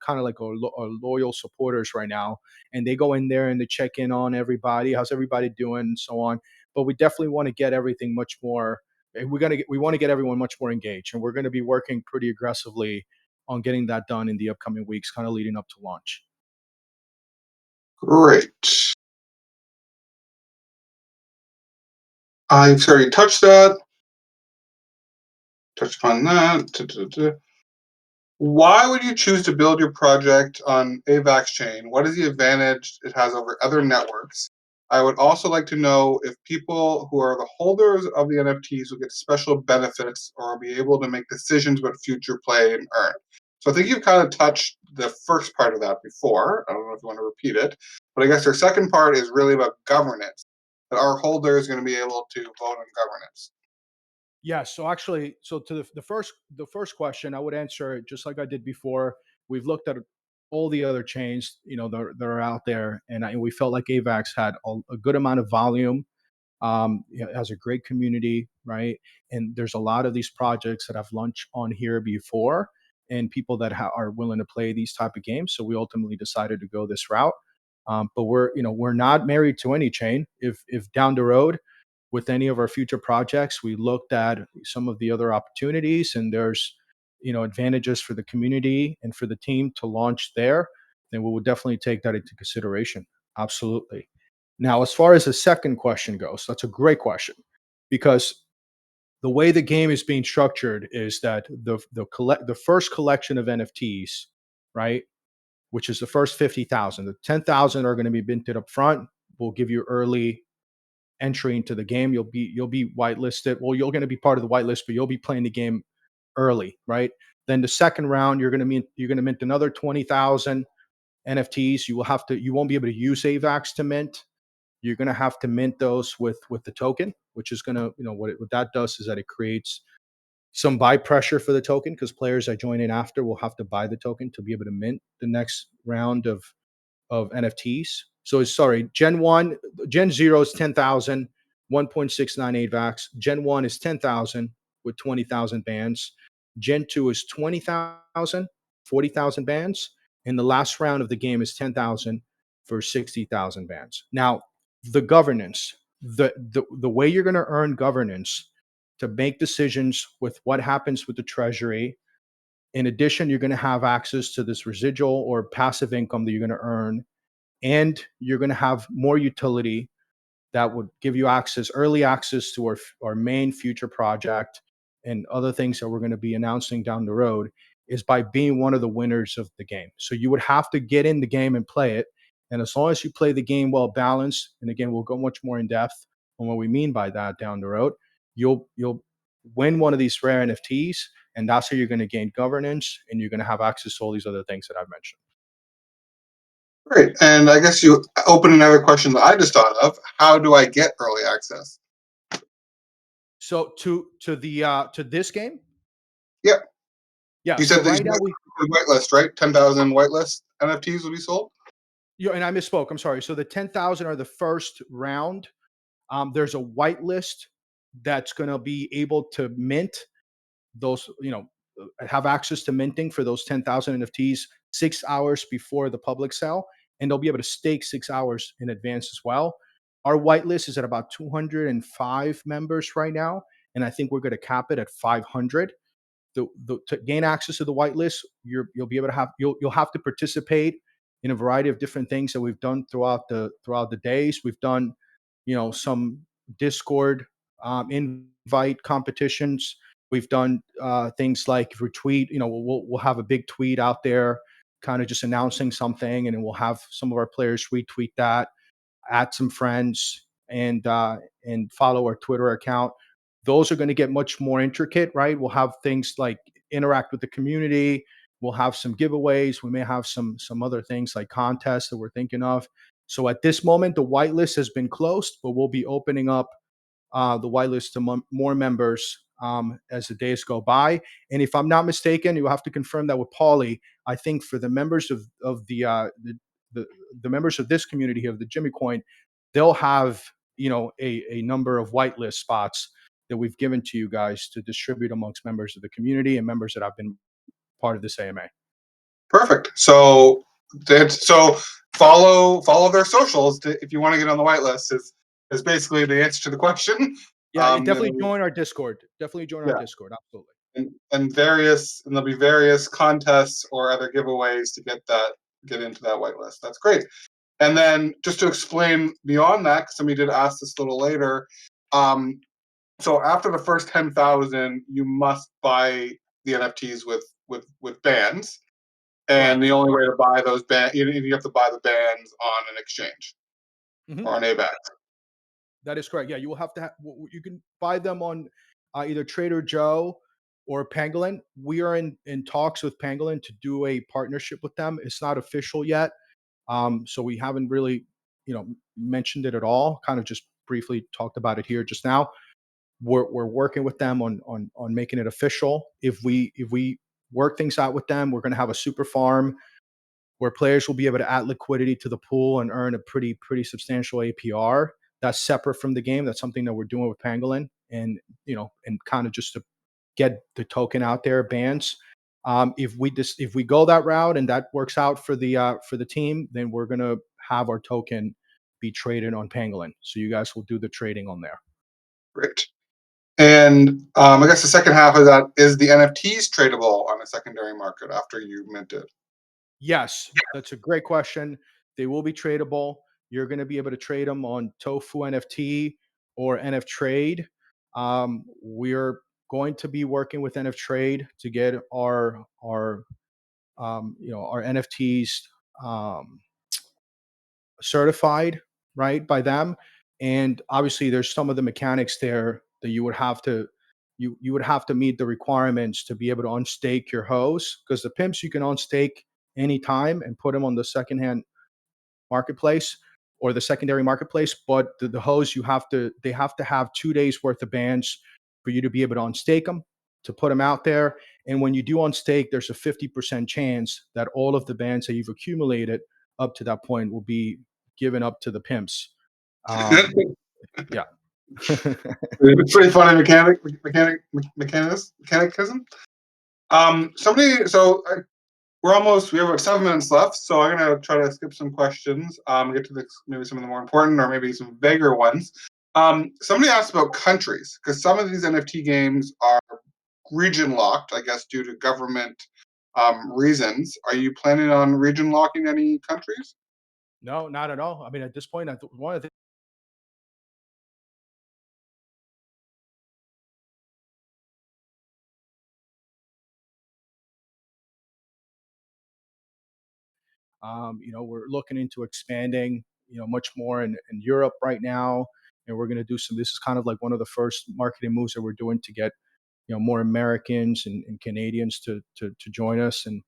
kind of like our loyal supporters right now, and they go in there and they check in on everybody, how's everybody doing, and so on. But we definitely want to get everything much more. We want to get everyone much more engaged, and we're going to be working pretty aggressively on getting that done in the upcoming weeks, kind of leading up to launch. Great. I've already touched that. Touched upon that. Why would you choose to build your project on Avax chain? What is the advantage it has over other networks? I would also like to know if people who are the holders of the NFTs will get special benefits or will be able to make decisions about future play and earn. So I think you've kind of touched the first part of that before. I don't know if you want to repeat it, but I guess their second part is really about governance. That our holder is going to be able to vote on governance. Yeah, so actually, so to the first question, I would answer it just like I did before. We've looked at all the other chains, that are out there, and we felt like Avax had a good amount of volume. It has a great community, right? And there's a lot of these projects that have launched on here before, and people that are willing to play these type of games. So we ultimately decided to go this route. But we're not married to any chain. If down the road with any of our future projects, we looked at some of the other opportunities, and there's advantages for the community and for the team to launch there, then we would definitely take that into consideration. Absolutely. Now, as far as the second question goes, that's a great question because the way the game is being structured is that the first collection of NFTs, right, which is the first 50,000, the 10,000 are going to be minted up front. We'll give you early entry into the game. You'll be whitelisted. Well, you're going to be part of the whitelist, but you'll be playing the game early, right? Then the second round, you're going to mint another 20,000 NFTs. You won't be able to use AVAX to mint. You're going to have to mint those with the token, which is going to, what that does is that it creates some buy pressure for the token because players that join in after will have to buy the token to be able to mint the next round of NFTs. So sorry, Gen 0 is 10,000, 1.698 vax. Gen 1 is 10,000 with 20,000 bands. Gen 2 is 20,000, 40,000 bands. And the last round of the game is 10,000 for 60,000 bands. Now, the governance, the way you're going to earn governance to make decisions with what happens with the treasury. In addition, you're going to have access to this residual or passive income that you're going to earn, and you're going to have more utility that would give you early access to our main future project and other things that we're going to be announcing down the road is by being one of the winners of the game. So you would have to get in the game and play it. And as long as you play the game well balanced, and again, we'll go much more in depth on what we mean by that down the road, you'll win one of these rare NFTs, and that's how you're going to gain governance and you're going to have access to all these other things that I've mentioned. Great. And I guess you open another question that I just thought of. How do I get early access? So to this game, Yep. yeah. You So said these right now the whitelist, right? 10,000 whitelist NFTs will be sold? and I misspoke. I'm sorry. So the 10,000 are the first round. There's a whitelist that's going to be able to mint those, have access to minting for those 10,000 NFTs 6 hours before the public sale, and they'll be able to stake 6 hours in advance as well. Our whitelist is at about 205 members right now, and I think we're going to cap it at 500. to gain access to the whitelist, you'll be able to have you'll have to participate in a variety of different things that we've done throughout the days. We've done, some Discord invite competitions. We've done things like retweet. We'll have a big tweet out there, kind of just announcing something, and then we'll have some of our players retweet that, add some friends, and follow our Twitter account. Those are going to get much more intricate, right? We'll have things like interact with the community. We'll have some giveaways. We may have some other things like contests that we're thinking of. So at this moment, the whitelist has been closed, but we'll be opening up the whitelist to more members as the days go by. And if I'm not mistaken, you'll have to confirm that with Paulie. I think for the members of the members of this community of the JimmyCoin, they'll have a number of whitelist spots that we've given to you guys to distribute amongst members of the community and members that have been part of this AMA. Perfect. So follow their socials if you want to get on the whitelist. Is basically the answer to the question. Yeah, definitely Then, join our Discord. Definitely join our yeah, Discord. Absolutely. and there'll be various contests or other giveaways to get into that whitelist. That's great. And then just to explain beyond that, because somebody did ask this a little later, so after the first 10,000, you must buy the NFTs with bands, and the Correct. only way to buy those bands, you have to buy the bands on an exchange Mhm. or on AVAX. That is correct. Yeah, you will have to. You can buy them on either Trader Joe or Pangolin. We are in talks with Pangolin to do a partnership with them. It's not official yet, so we haven't really, mentioned it at all. Kind of just briefly talked about it here just now. We're working with them on making it official. If we work things out with them, we're going to have a super farm where players will be able to add liquidity to the pool and earn a pretty substantial APR. That's separate from the game. That's something that we're doing with Pangolin, and kind of just to get the token out there, bands. If we go that route and that works out for the team, then we're gonna have our token be traded on Pangolin. So you guys will do the trading on there. Great. And I guess the second half of that is the NFTs tradable on a secondary market after you mint it. Yes, that's a great question. They will be tradable. You're going to be able to trade them on Tofu NFT or NF Trade. We're going to be working with NF Trade to get our NFTs um, certified, right, by them. And obviously, there's some of the mechanics there that you would have to meet the requirements to be able to unstake your hose, because the pimps you can unstake anytime and put them on the secondhand marketplace or the secondary marketplace. But the hose, they have to have 2 days worth of bands for you to be able to unstake them, to put them out there. And when you do unstake, there's a 50% chance that all of the bands that you've accumulated up to that point will be given up to the pimps. Um, yeah. It's pretty funny mechanicism. We have about 7 minutes left, so I'm gonna try to skip some questions. Get to maybe some of the more important or maybe some vaguer ones. Somebody asked about countries because some of these NFT games are region locked, I guess, due to government reasons. Are you planning on region locking any countries? No, not at all. I mean, at this point, one of the we're looking into expanding, much more in Europe right now. And we're going to do this is kind of like one of the first marketing moves that we're doing to get, more Americans and Canadians to join us and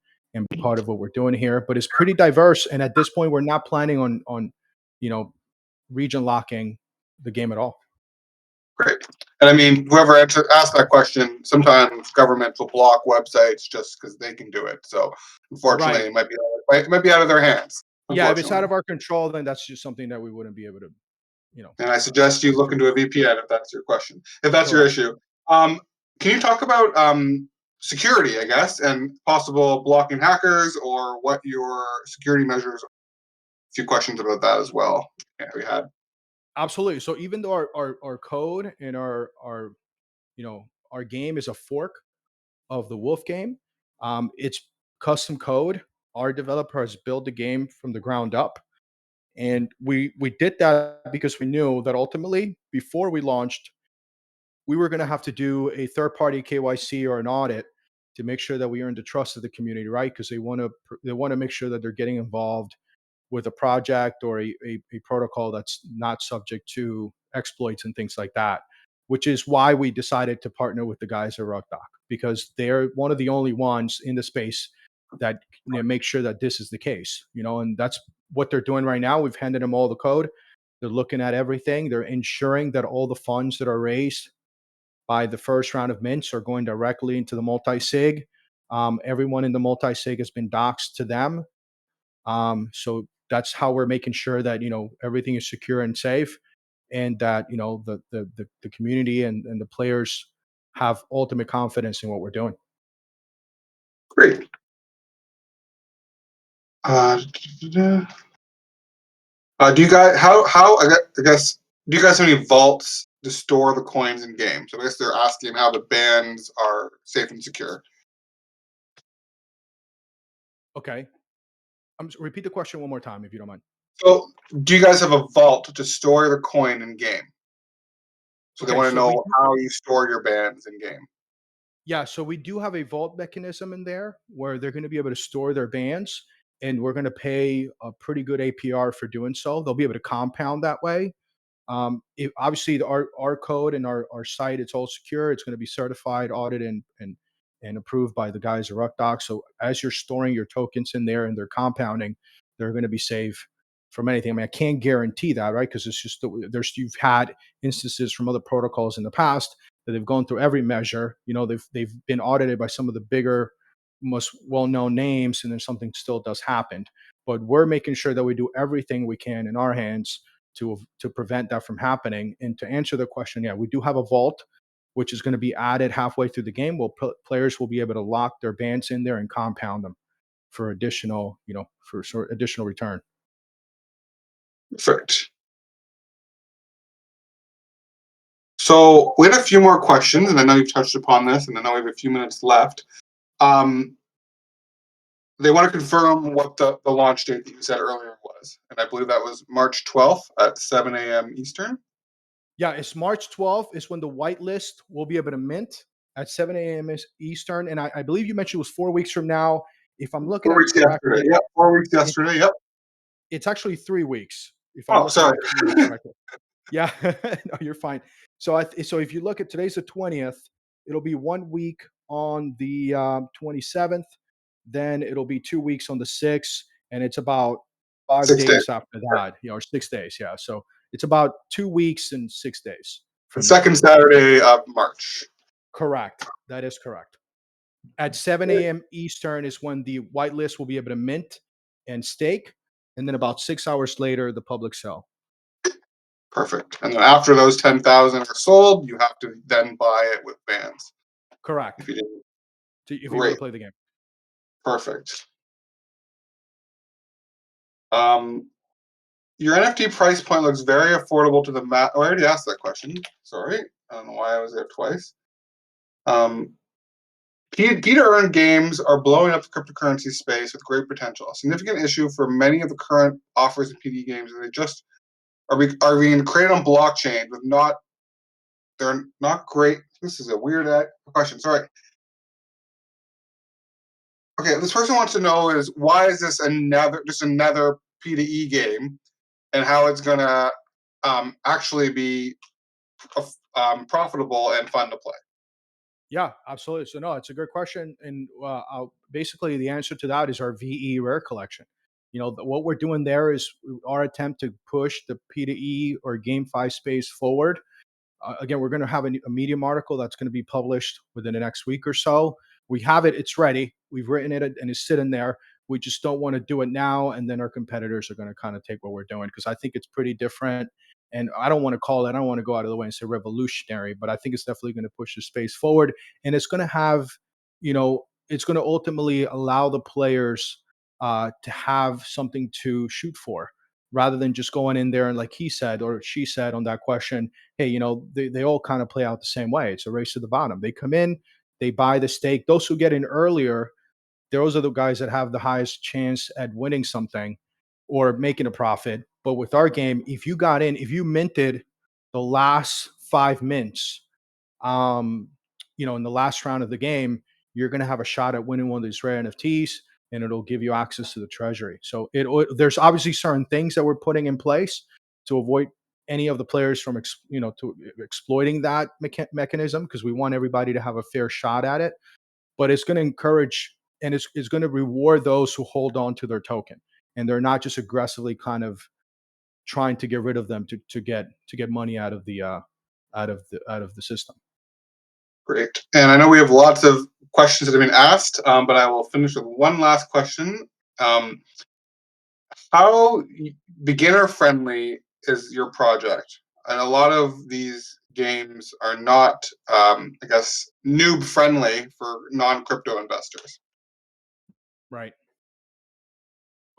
be part of what we're doing here. But it's pretty diverse. And at this point, we're not planning on, you know, region locking the game at all. Great. And I mean, whoever asked that question, sometimes governments will block websites just because they can do it. So unfortunately, Right. it might be out of their hands. Yeah. If it's out Unfortunately. of our control, then that's just something that we wouldn't be able to, And I suggest you look into a VPN if that's your question, if that's your correct. issue. Um, can you talk about security, I guess, and possible blocking hackers or what your security measures? A few questions about that as well. Yeah, we had. Absolutely. So even though our code and our game is a fork of the Wolf game. It's custom code. Our developer has built the game from the ground up, and we did that because we knew that ultimately, before we launched, we were going to have to do a third party KYC or an audit to make sure that we earned the trust of the community, right? Because they want to make sure that they're getting involved with a project or a protocol that's not subject to exploits and things like that. Which is why we decided to partner with the guys at RuckDoc, because they're one of the only ones in the space that make sure that this is the case. And that's what they're doing right now. We've handed them all the code. They're looking at everything. They're ensuring that all the funds that are raised by the first round of mints are going directly into the multi-sig. Everyone in the multi-sig has been doxed to them. So that's how we're making sure that everything is secure and safe, and that the community and the players have ultimate confidence in what we're doing. Great. Uh, do you guys how I guess do you guys have any vaults to store the coins in games? So I guess they're asking how the bands are safe and secure. Okay. Repeat the question one more time, if you don't mind. So do you guys have a vault to store the coin in game? So they Okay, want to so we know how you store your bands in game. yeah, so we do have a vault mechanism in there where they're going to be able to store their bands, and we're going to pay a pretty good APR for doing so. They'll be able to compound that way. Obviously, our code and our site, it's all secure. It's going to be certified, audited, and approved by the guys at RuckDoc. So as you're storing your tokens in there and they're compounding, they're going to be safe from anything. I mean, I can't guarantee that, right? Because it's just there's you've had instances from other protocols in the past that they've gone through every measure. They've been audited by some of the bigger, most well-known names, and then something still does happen. But we're making sure that we do everything we can in our hands to prevent that from happening. And to answer the question, yeah, we do have a vault, which is going to be added halfway through the game. Players will be able to lock their bands in there and compound them for additional, for sort of additional return. Perfect. So we had a few more questions, and I know you've touched upon this, and I know we have a few minutes left. Um, they want to confirm what the launch date that you said earlier was, and I believe that was March 12th at 7 a.m. Eastern. Yeah, it's March 12th is when the whitelist will be able to mint at 7 a.m. Eastern. And I believe you mentioned it was 4 weeks from now. If I'm looking 4 at it weeks yesterday. correctly, Yep, 4 weeks it, yesterday. Yep. it's actually 3 weeks, if I'm Oh, looking sorry. at the calendar correctly. Yeah, no, you're fine. So if you look at today's the 20th, it'll be 1 week on the 27th. Then it'll be 2 weeks on the 6th, and it's about five 6 days. days after that, or 6 days. Yeah, so it's about 2 weeks and 6 days The from now. second Saturday of March. Correct. That is correct. At 7 a.m. Eastern is when the whitelist will be able to mint and stake, and then about 6 hours later, the public sell. Perfect. And then after those 10,000 are sold, you have to then buy it with bands. If Correct. you didn't, If you want to great. play the game. Perfect. Um, your NFT price point looks very affordable to the Oh, I already asked that question. Sorry. I don't know why I was there twice. Um, P to earn games are blowing up the cryptocurrency space with great potential. A significant issue for many of the current offers of PD games is they just are being created on blockchain with they're not great. This is a weird question. Sorry. Okay, this person wants to know is why is this another P to E game, and how it's gonna actually be profitable and fun to play. Yeah, absolutely. So no, it's a good question, and basically the answer to that is our VE rare collection. What we're doing there is our attempt to push the P2E or GameFi space forward. Again, we're going to have a Medium article that's going to be published within the next week or so. We have it; it's ready. We've written it, and it's sitting there. We just don't want to do it now, and then our competitors are going to kind of take what we're doing, because I think it's pretty different. And I don't want to call it. I don't want to go out of the way and say revolutionary, but I think it's definitely going to push the space forward, and it's going to have, it's going to ultimately allow the players to have something to shoot for, rather than just going in there and, like he said or she said on that question, hey, they all kind of play out the same way. It's a race to the bottom. They come in, they buy the stake. Those who get in earlier, those are the guys that have the highest chance at winning something or making a profit. But with our game, if you got in, if you minted the last 5 mints, um, in the last round of the game, you're going to have a shot at winning one of these rare NFTs, and it'll give you access to the treasury. So there's obviously certain things that we're putting in place to avoid any of the players from exploiting that mechanism, because we want everybody to have a fair shot at it. But it's going to encourage, and it's going to reward those who hold on to their token, and they're not just aggressively kind of trying to get rid of them to get money out of the system. Great. And I know we have lots of questions that have been asked, but I will finish with one last question. Um, how beginner friendly is your project? And a lot of these games are not, I guess, noob friendly for non crypto investors. Right.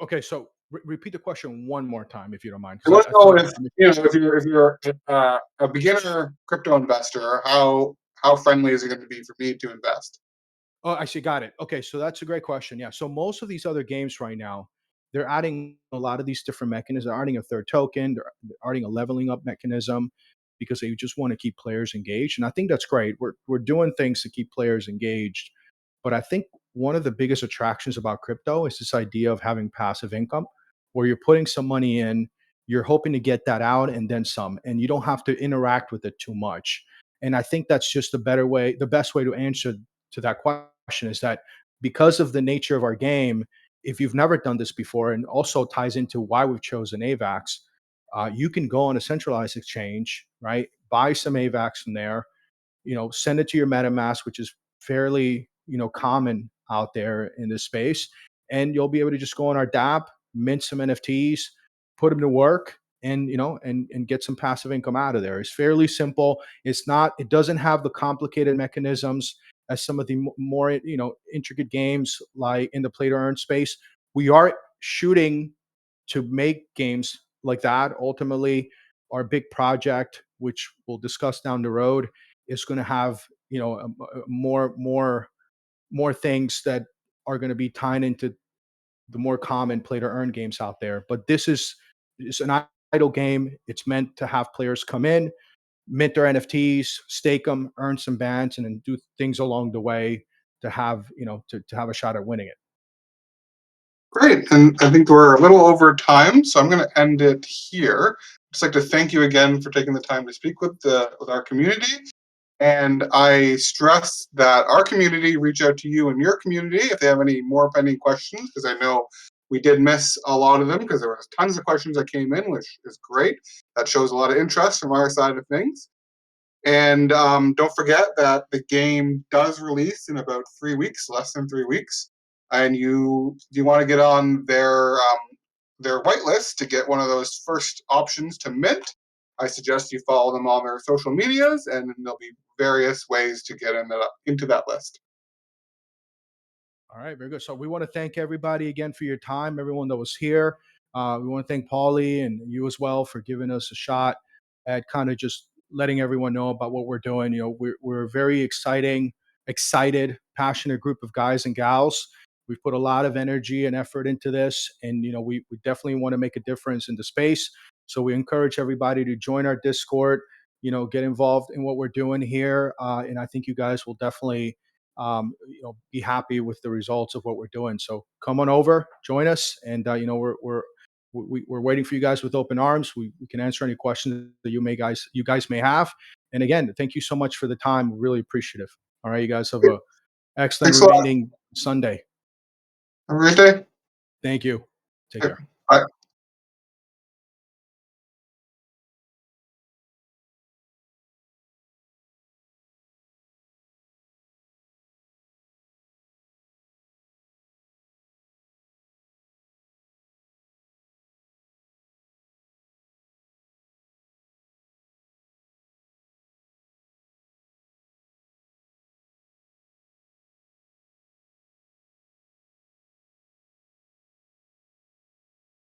Okay, so repeat the question one more time, if you don't mind, I because want I to know feel like if if you're a beginner crypto investor, how friendly is it going to be for me to invest? Oh, I see. Got it. Okay, so that's a great question. Yeah. So most of these other games right now, they're adding a lot of these different mechanisms. They're adding a third token. They're adding a leveling up mechanism because they just want to keep players engaged, and I think that's great. We're doing things to keep players engaged, but I think one of the biggest attractions about crypto is this idea of having passive income, where you're putting some money in, you're hoping to get that out, and then some, and you don't have to interact with it too much. And I think that's just the better way, the best way to answer to that question is that because of the nature of our game, if you've never done this before, and also ties into why we've chosen AVAX, you can go on a centralized exchange, right? Buy some AVAX from there, send it to your MetaMask, which is fairly, common out there in this space, and you'll be able to just go on our DApp, mint some NFTs, put them to work, and and get some passive income out of there. It's fairly simple. It's not. It doesn't have the complicated mechanisms as some of the more intricate games like in the play to earn space. We are shooting to make games like that. Ultimately, our big project, which we'll discuss down the road, is going to have more things that are going to be tied into the more common play to earn games out there. But this is it's an idle game. It's meant to have players come in, mint their NFTs, stake them, earn some bands, and then do things along the way to have to have a shot at winning it. Great, and I think we're a little over time, so I'm going to end it here. Just like to thank you again for taking the time to speak with our community. And I stress that our community reach out to you and your community if they have any more pending questions, because I know we did miss a lot of them because there was tons of questions that came in, which is great. That shows a lot of interest from our side of things. And don't forget that the game does release in about 3 weeks, less than 3 weeks. And you want to get on their whitelist to get one of those first options to mint. I suggest you follow them on their social medias, and then there'll be various ways to get into that list. All right, very good. So we want to thank everybody again for your time, everyone that was here. We want to thank Paulie and you as well for giving us a shot at kind of just letting everyone know about what we're doing. We're a very excited, passionate group of guys and gals. We've put a lot of energy and effort into this, and we definitely want to make a difference in the space. So we encourage everybody to join our Discord. Get involved in what we're doing here, and I think you guys will definitely be happy with the results of what we're doing. So come on over, join us, and we're waiting for you guys with open arms. We can answer any questions that you guys may have. And again, thank you so much for the time. We're really appreciative. All right, you guys have a excellent Thanks a lot. remaining Sunday. Have a great day. Thank you. Take care. Bye.